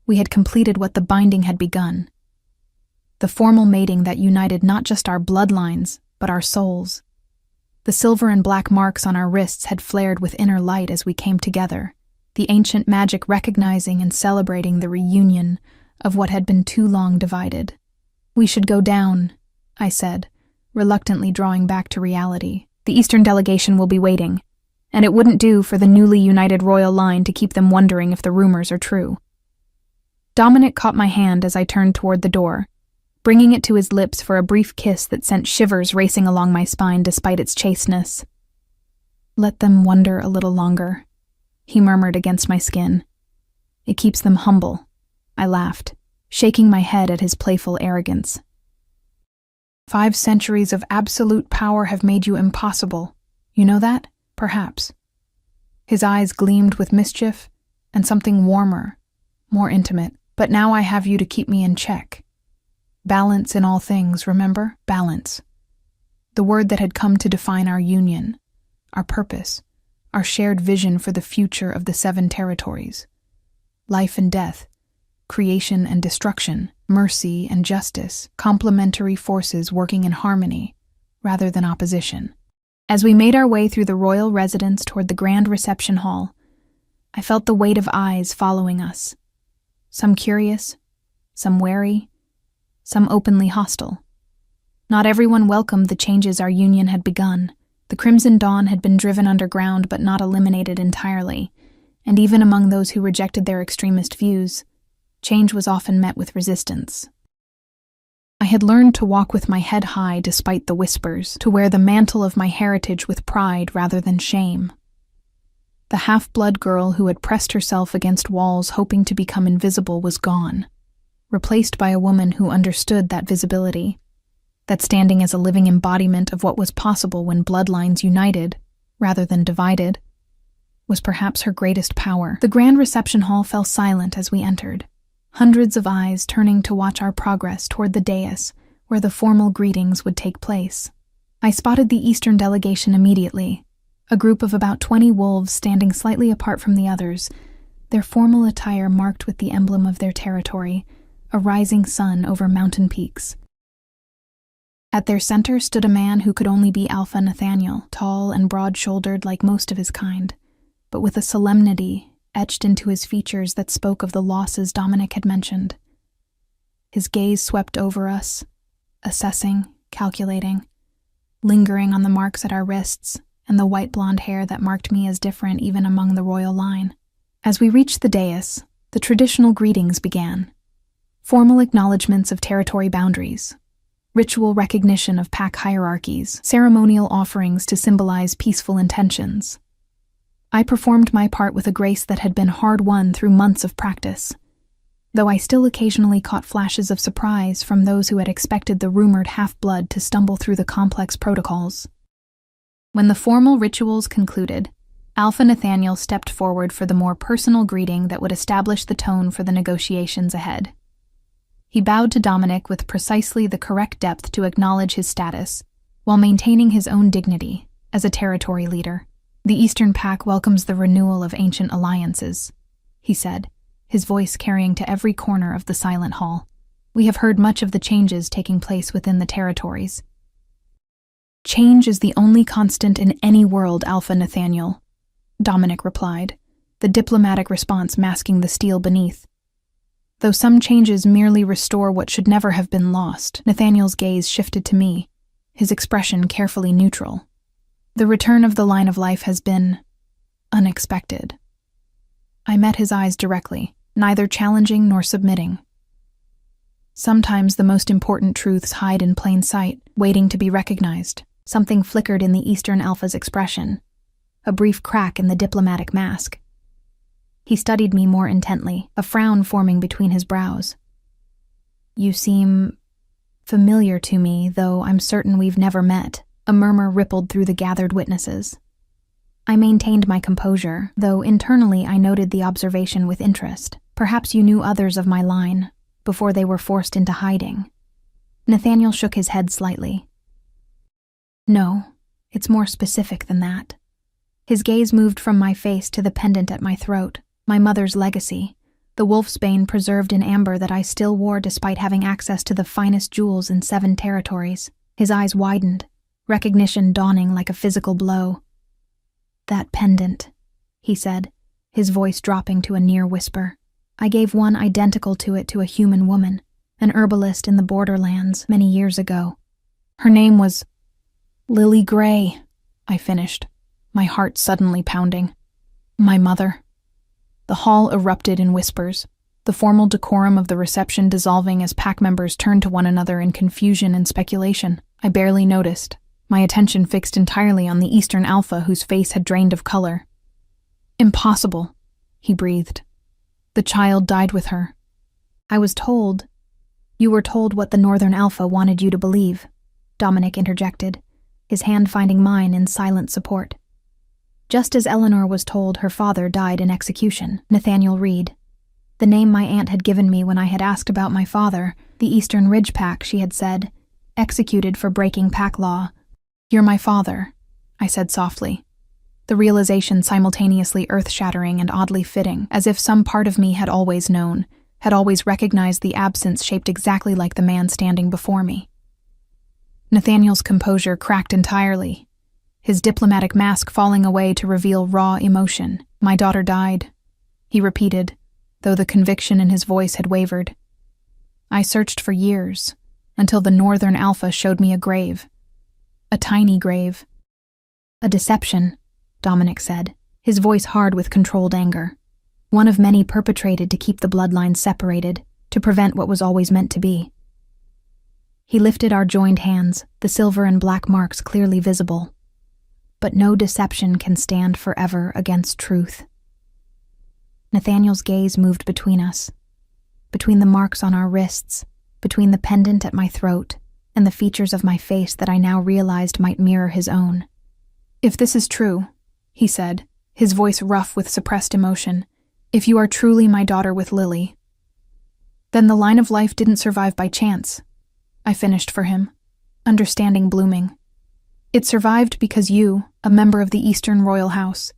we had completed what the binding had begun. The formal mating that united not just our bloodlines, but our souls. The silver and black marks on our wrists had flared with inner light as we came together, the ancient magic recognizing and celebrating the reunion of what had been too long divided. "We should go down," I said, reluctantly drawing back to reality. "The Eastern delegation will be waiting, and it wouldn't do for the newly united royal line to keep them wondering if the rumors are true." Dominic caught my hand as I turned toward the door, bringing it to his lips for a brief kiss that sent shivers racing along my spine despite its chasteness. "Let them wonder a little longer," he murmured against my skin. "It keeps them humble," I laughed, shaking my head at his playful arrogance. 5 centuries of absolute power have made you impossible. You know that? Perhaps." His eyes gleamed with mischief and something warmer, more intimate. "But now I have you to keep me in check. Balance in all things, remember? Balance. The word that had come to define our union, our purpose, our shared vision for the future of the 7 territories. Life and death, creation and destruction, mercy and justice, complementary forces working in harmony rather than opposition." As we made our way through the royal residence toward the grand reception hall, I felt the weight of eyes following us. Some curious, some wary, some openly hostile. Not everyone welcomed the changes our union had begun. The Crimson Dawn had been driven underground but not eliminated entirely, and even among those who rejected their extremist views, change was often met with resistance. I had learned to walk with my head high despite the whispers, to wear the mantle of my heritage with pride rather than shame. The half-blood girl who had pressed herself against walls hoping to become invisible was gone, replaced by a woman who understood that visibility, that standing as a living embodiment of what was possible when bloodlines united, rather than divided, was perhaps her greatest power. The grand reception hall fell silent as we entered. hundreds of eyes turning to watch our progress toward the dais where the formal greetings would take place. I spotted the Eastern delegation immediately, a group of about 20 wolves standing slightly apart from the others, their formal attire marked with the emblem of their territory, a rising sun over mountain peaks. At their center stood a man who could only be Alpha Nathaniel, tall and broad-shouldered like most of his kind, but with a solemnity etched into his features that spoke of the losses Dominic had mentioned. His gaze swept over us, assessing, calculating, lingering on the marks at our wrists and the white blonde hair that marked me as different even among the royal line. As we reached the dais, the traditional greetings began. Formal acknowledgments of territory boundaries, ritual recognition of pack hierarchies, ceremonial offerings to symbolize peaceful intentions. I performed my part with a grace that had been hard-won through months of practice, though I still occasionally caught flashes of surprise from those who had expected the rumored half-blood to stumble through the complex protocols. When the formal rituals concluded, Alpha Nathaniel stepped forward for the more personal greeting that would establish the tone for the negotiations ahead. He bowed to Dominic with precisely the correct depth to acknowledge his status, while maintaining his own dignity as a territory leader. "The Eastern Pack welcomes the renewal of ancient alliances," he said, his voice carrying to every corner of the silent hall. "We have heard much of the changes taking place within the territories." "Change is the only constant in any world, Alpha Nathaniel," Dominic replied, the diplomatic response masking the steel beneath. "Though some changes merely restore what should never have been lost." Nathaniel's gaze shifted to me, his expression carefully neutral. "The return of the line of life has been unexpected." I met his eyes directly, neither challenging nor submitting. "Sometimes the most important truths hide in plain sight, waiting to be recognized." Something flickered in the Eastern Alpha's expression, a brief crack in the diplomatic mask. He studied me more intently, a frown forming between his brows. "You seem familiar to me, though I'm certain we've never met." A murmur rippled through the gathered witnesses. I maintained my composure, though internally I noted the observation with interest. "Perhaps you knew others of my line, before they were forced into hiding." Nathaniel shook his head slightly. "No, it's more specific than that." His gaze moved from my face to the pendant at my throat, my mother's legacy, the wolfsbane preserved in amber that I still wore despite having access to the finest jewels in 7 territories. His eyes widened, recognition dawning like a physical blow. "That pendant," he said, his voice dropping to a near whisper. "I gave one identical to it to a human woman, an herbalist in the borderlands many years ago. Her name was Lily Gray," I finished, my heart suddenly pounding. "My mother." The hall erupted in whispers, the formal decorum of the reception dissolving as pack members turned to one another in confusion and speculation. I barely noticed, my attention fixed entirely on the Eastern Alpha whose face had drained of color. "Impossible," he breathed. "The child died with her." "I was told." "You were told what the Northern Alpha wanted you to believe," Dominic interjected, his hand finding mine in silent support. "Just as Eleanor was told her father died in execution." Nathaniel Reed, the name my aunt had given me when I had asked about my father, the Eastern Ridge Pack, she had said, executed for breaking pack law. "You're my father," I said softly, the realization simultaneously earth-shattering and oddly fitting, as if some part of me had always known, had always recognized the absence shaped exactly like the man standing before me. Nathaniel's composure cracked entirely, his diplomatic mask falling away to reveal raw emotion. "My daughter died," he repeated, though the conviction in his voice had wavered. "I searched for years, until the Northern Alpha showed me a grave. A tiny grave." "A deception," Dominic said, his voice hard with controlled anger. "One of many perpetrated to keep the bloodlines separated, to prevent what was always meant to be." He lifted our joined hands, the silver and black marks clearly visible. "But no deception can stand forever against truth." Nathaniel's gaze moved between us, between the marks on our wrists, between the pendant at my throat, and the features of my face that I now realized might mirror his own. "If this is true," he said, his voice rough with suppressed emotion, "if you are truly my daughter with Lily, Then the line of life didn't survive by chance, I finished for him, understanding blooming. It survived because you, a member of the Eastern Royal House,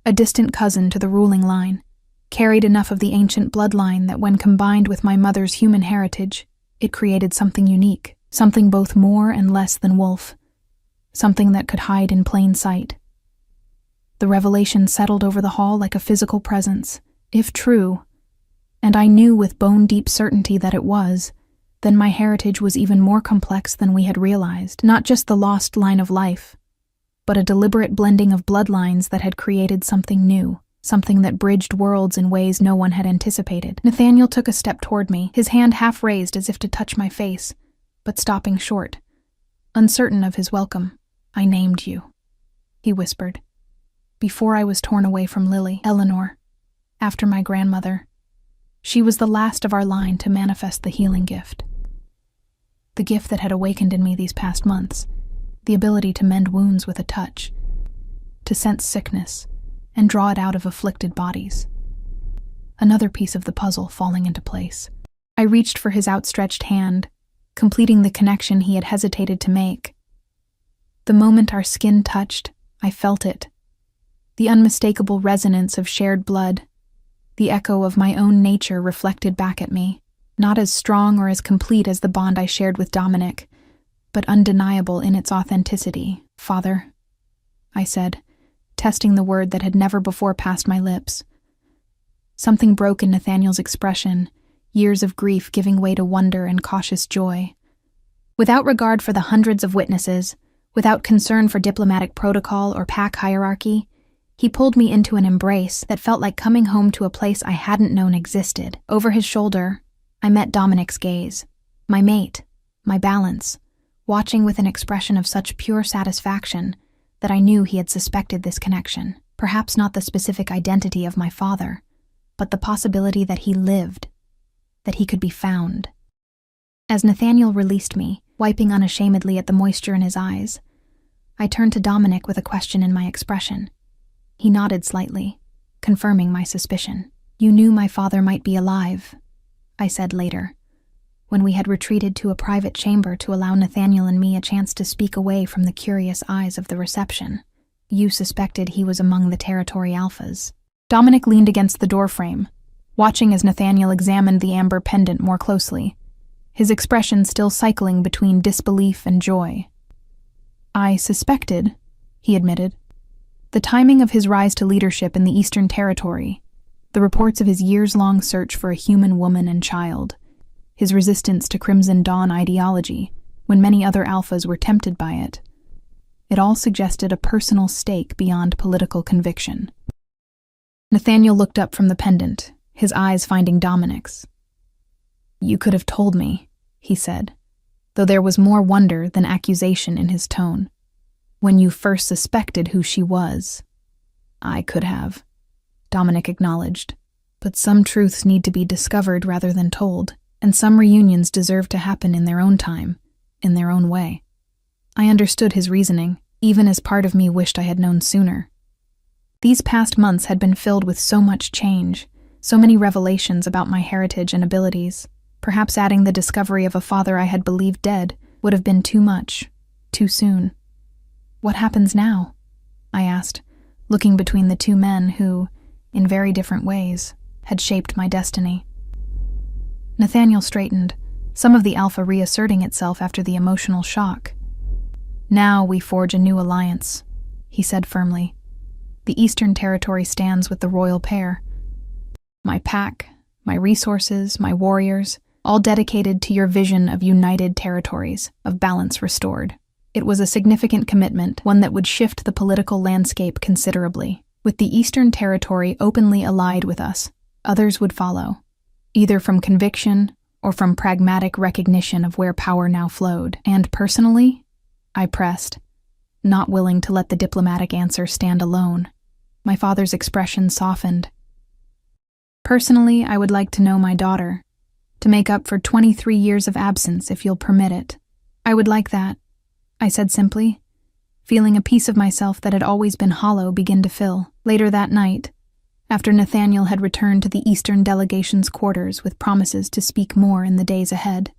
a distant cousin to the ruling line, carried enough of the ancient bloodline that when combined with my mother's human heritage, it created something unique, something both more and less than wolf, something that could hide in plain sight. The revelation settled over the hall like a physical presence, if true, and I knew with bone-deep certainty that it was, then my heritage was even more complex than we had realized, not just the lost line of life, but a deliberate blending of bloodlines that had created something new, something that bridged worlds in ways no one had anticipated. Nathaniel took a step toward me, his hand half raised as if to touch my face, but stopping short. Uncertain of his welcome, "I named you," he whispered. "Before I was torn away from Lily, Eleanor, after my grandmother. She was the last of our line to manifest the healing gift. The gift that had awakened in me these past months, the ability to mend wounds with a touch, to sense sickness, and draw it out of afflicted bodies. Another piece of the puzzle falling into place. I reached for his outstretched hand, completing the connection he had hesitated to make. The moment our skin touched, I felt it. The unmistakable resonance of shared blood, the echo of my own nature reflected back at me, not as strong or as complete as the bond I shared with Dominic, but undeniable in its authenticity. "Father," I said, testing the word that had never before passed my lips. Something broke in Nathaniel's expression, years of grief giving way to wonder and cautious joy. Without regard for the hundreds of witnesses, without concern for diplomatic protocol or pack hierarchy, he pulled me into an embrace that felt like coming home to a place I hadn't known existed. Over his shoulder, I met Dominic's gaze, my mate, my balance, watching with an expression of such pure satisfaction that I knew he had suspected this connection. Perhaps not the specific identity of my father, but the possibility that he lived, that he could be found. As Nathaniel released me, wiping unashamedly at the moisture in his eyes, I turned to Dominic with a question in my expression. He nodded slightly, confirming my suspicion. "You knew my father might be alive," I said later, when we had retreated to a private chamber to allow Nathaniel and me a chance to speak away from the curious eyes of the reception. "You suspected he was among the Territory Alphas." Dominic leaned against the doorframe, watching as Nathaniel examined the amber pendant more closely, his expression still cycling between disbelief and joy. "I suspected," he admitted. The timing of his rise to leadership in the Eastern Territory, the reports of his years-long search for a human woman and child, his resistance to Crimson Dawn ideology when many other alphas were tempted by it, it all suggested a personal stake beyond political conviction. Nathaniel looked up from the pendant, his eyes finding Dominic's. "You could have told me," he said, though there was more wonder than accusation in his tone. "When you first suspected who she was." "I could have," Dominic acknowledged. "But some truths need to be discovered rather than told, and some reunions deserve to happen in their own time, in their own way." I understood his reasoning, even as part of me wished I had known sooner. These past months had been filled with so much change, so many revelations about my heritage and abilities. Perhaps adding the discovery of a father I had believed dead would have been too much, too soon. "What happens now?" I asked, looking between the two men who, in very different ways, had shaped my destiny. Nathaniel straightened, some of the alpha reasserting itself after the emotional shock. "Now we forge a new alliance," he said firmly. "The Eastern Territory stands with the royal pair. My pack, my resources, my warriors, all dedicated to your vision of united territories, of balance restored." It was a significant commitment, one that would shift the political landscape considerably. With the Eastern Territory openly allied with us, others would follow, either from conviction or from pragmatic recognition of where power now flowed. "And personally," I pressed, not willing to let the diplomatic answer stand alone. My father's expression softened. "Personally, I would like to know my daughter, to make up for 23 years of absence, if you'll permit it. I would like that," I said simply, feeling a piece of myself that had always been hollow begin to fill. Later that night, After Nathaniel had returned to the Eastern delegation's quarters with promises to speak more in the days ahead,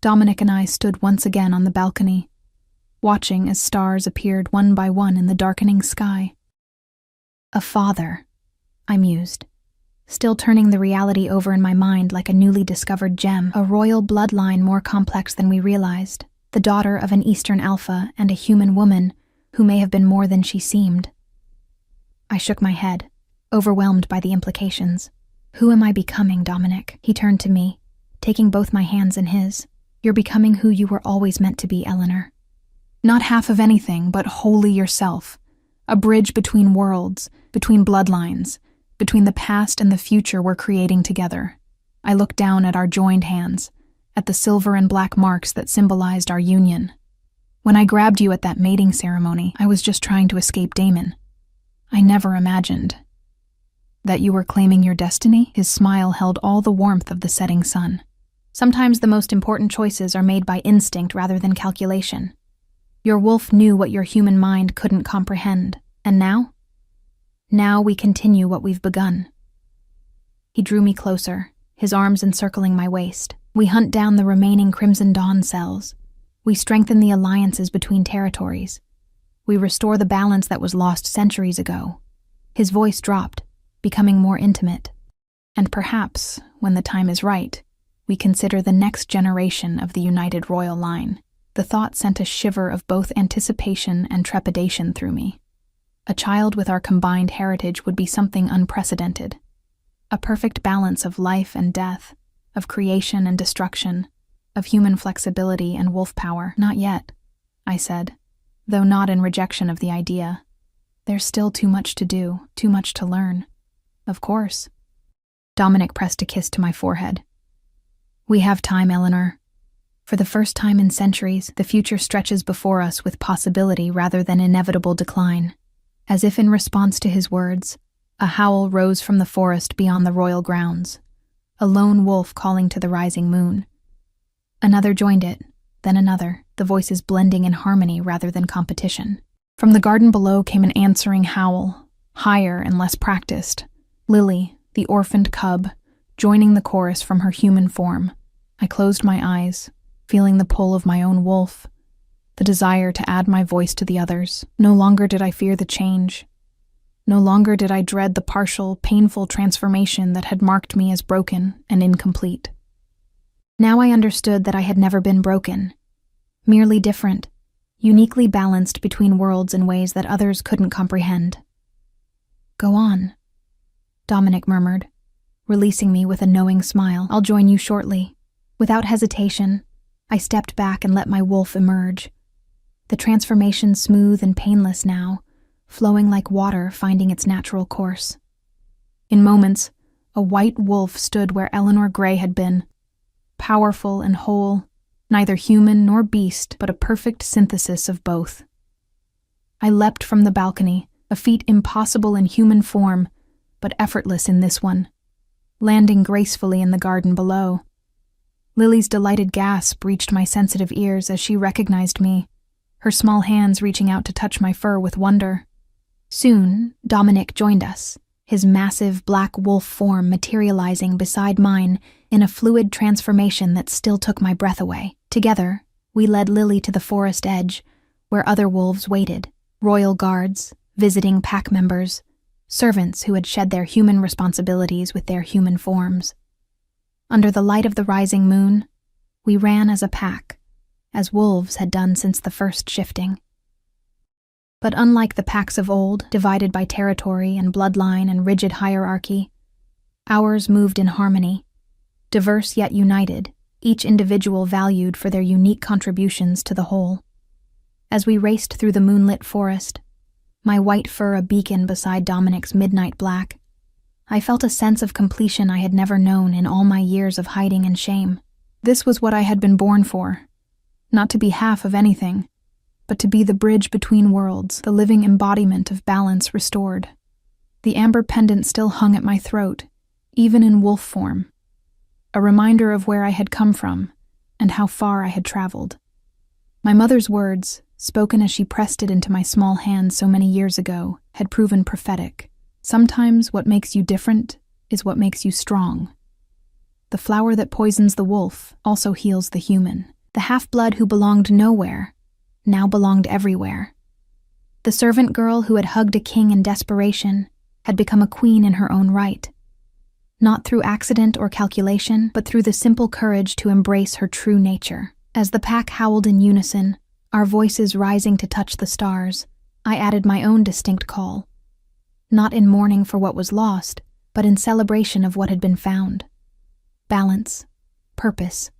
Dominic and I stood once again on the balcony, watching as stars appeared one by one in the darkening sky. A father, I mused, still turning the reality over in my mind like a newly discovered gem, a royal bloodline more complex than we realized, the daughter of an Eastern alpha and a human woman who may have been more than she seemed. I shook my head, overwhelmed by the implications. Who am I becoming, Dominic? He turned to me, taking both my hands in his. You're becoming who you were always meant to be, Eleanor. Not half of anything, but wholly yourself. A bridge between worlds, between bloodlines, between the past and the future we're creating together. I looked down at our joined hands, at the silver and black marks that symbolized our union. When I grabbed you at that mating ceremony, I was just trying to escape Damon. I never imagined that you were claiming your destiny. His smile held all the warmth of the setting sun. Sometimes the most important choices are made by instinct rather than calculation. Your wolf knew what your human mind couldn't comprehend, and now? Now we continue what we've begun. He drew me closer, his arms encircling my waist. We hunt down the remaining Crimson Dawn cells. We strengthen the alliances between territories. We restore the balance that was lost centuries ago. His voice dropped, becoming more intimate. And perhaps, when the time is right, we consider the next generation of the United Royal Line. The thought sent a shiver of both anticipation and trepidation through me. A child with our combined heritage would be something unprecedented. A perfect balance of life and death, of creation and destruction, of human flexibility and wolf power. Not yet, I said, though not in rejection of the idea. There's still too much to do, too much to learn. Of course. Dominic pressed a kiss to my forehead. We have time, Eleanor. For the first time in centuries, the future stretches before us with possibility rather than inevitable decline. As if in response to his words, a howl rose from the forest beyond the royal grounds, a lone wolf calling to the rising moon. Another joined it, then another, the voices blending in harmony rather than competition. From the garden below came an answering howl, higher and less practiced. Lily, the orphaned cub, joining the chorus from her human form. I closed my eyes, feeling the pull of my own wolf, the desire to add my voice to the others. No longer did I fear the change. No longer did I dread the partial, painful transformation that had marked me as broken and incomplete. Now I understood that I had never been broken, merely different, uniquely balanced between worlds in ways that others couldn't comprehend. Go on, Dominic murmured, releasing me with a knowing smile. I'll join you shortly. Without hesitation, I stepped back and let my wolf emerge. The transformation smooth and painless now, flowing like water finding its natural course. In moments, a white wolf stood where Eleanor Gray had been, powerful and whole, neither human nor beast, but a perfect synthesis of both. I leapt from the balcony, a feat impossible in human form, but effortless in this one, landing gracefully in the garden below. Lily's delighted gasp reached my sensitive ears as she recognized me, her small hands reaching out to touch my fur with wonder. Soon, Dominic joined us, his massive black wolf form materializing beside mine in a fluid transformation that still took my breath away. Together, we led Lily to the forest edge, where other wolves waited, royal guards, visiting pack members, servants who had shed their human responsibilities with their human forms. Under the light of the rising moon, we ran as a pack, as wolves had done since the first shifting. But unlike the packs of old, divided by territory and bloodline and rigid hierarchy, ours moved in harmony, diverse yet united, each individual valued for their unique contributions to the whole. As we raced through the moonlit forest, my white fur a beacon beside Dominic's midnight black, I felt a sense of completion I had never known in all my years of hiding and shame. This was what I had been born for. Not to be half of anything, but to be the bridge between worlds, the living embodiment of balance restored. The amber pendant still hung at my throat, even in wolf form, a reminder of where I had come from and how far I had traveled. My mother's words, spoken as she pressed it into my small hand so many years ago, had proven prophetic. Sometimes what makes you different is what makes you strong. The flower that poisons the wolf also heals the human. The half-blood who belonged nowhere now belonged everywhere. The servant girl who had hugged a king in desperation had become a queen in her own right. Not through accident or calculation, but through the simple courage to embrace her true nature. As the pack howled in unison, our voices rising to touch the stars, I added my own distinct call. Not in mourning for what was lost, but in celebration of what had been found. Balance, purpose,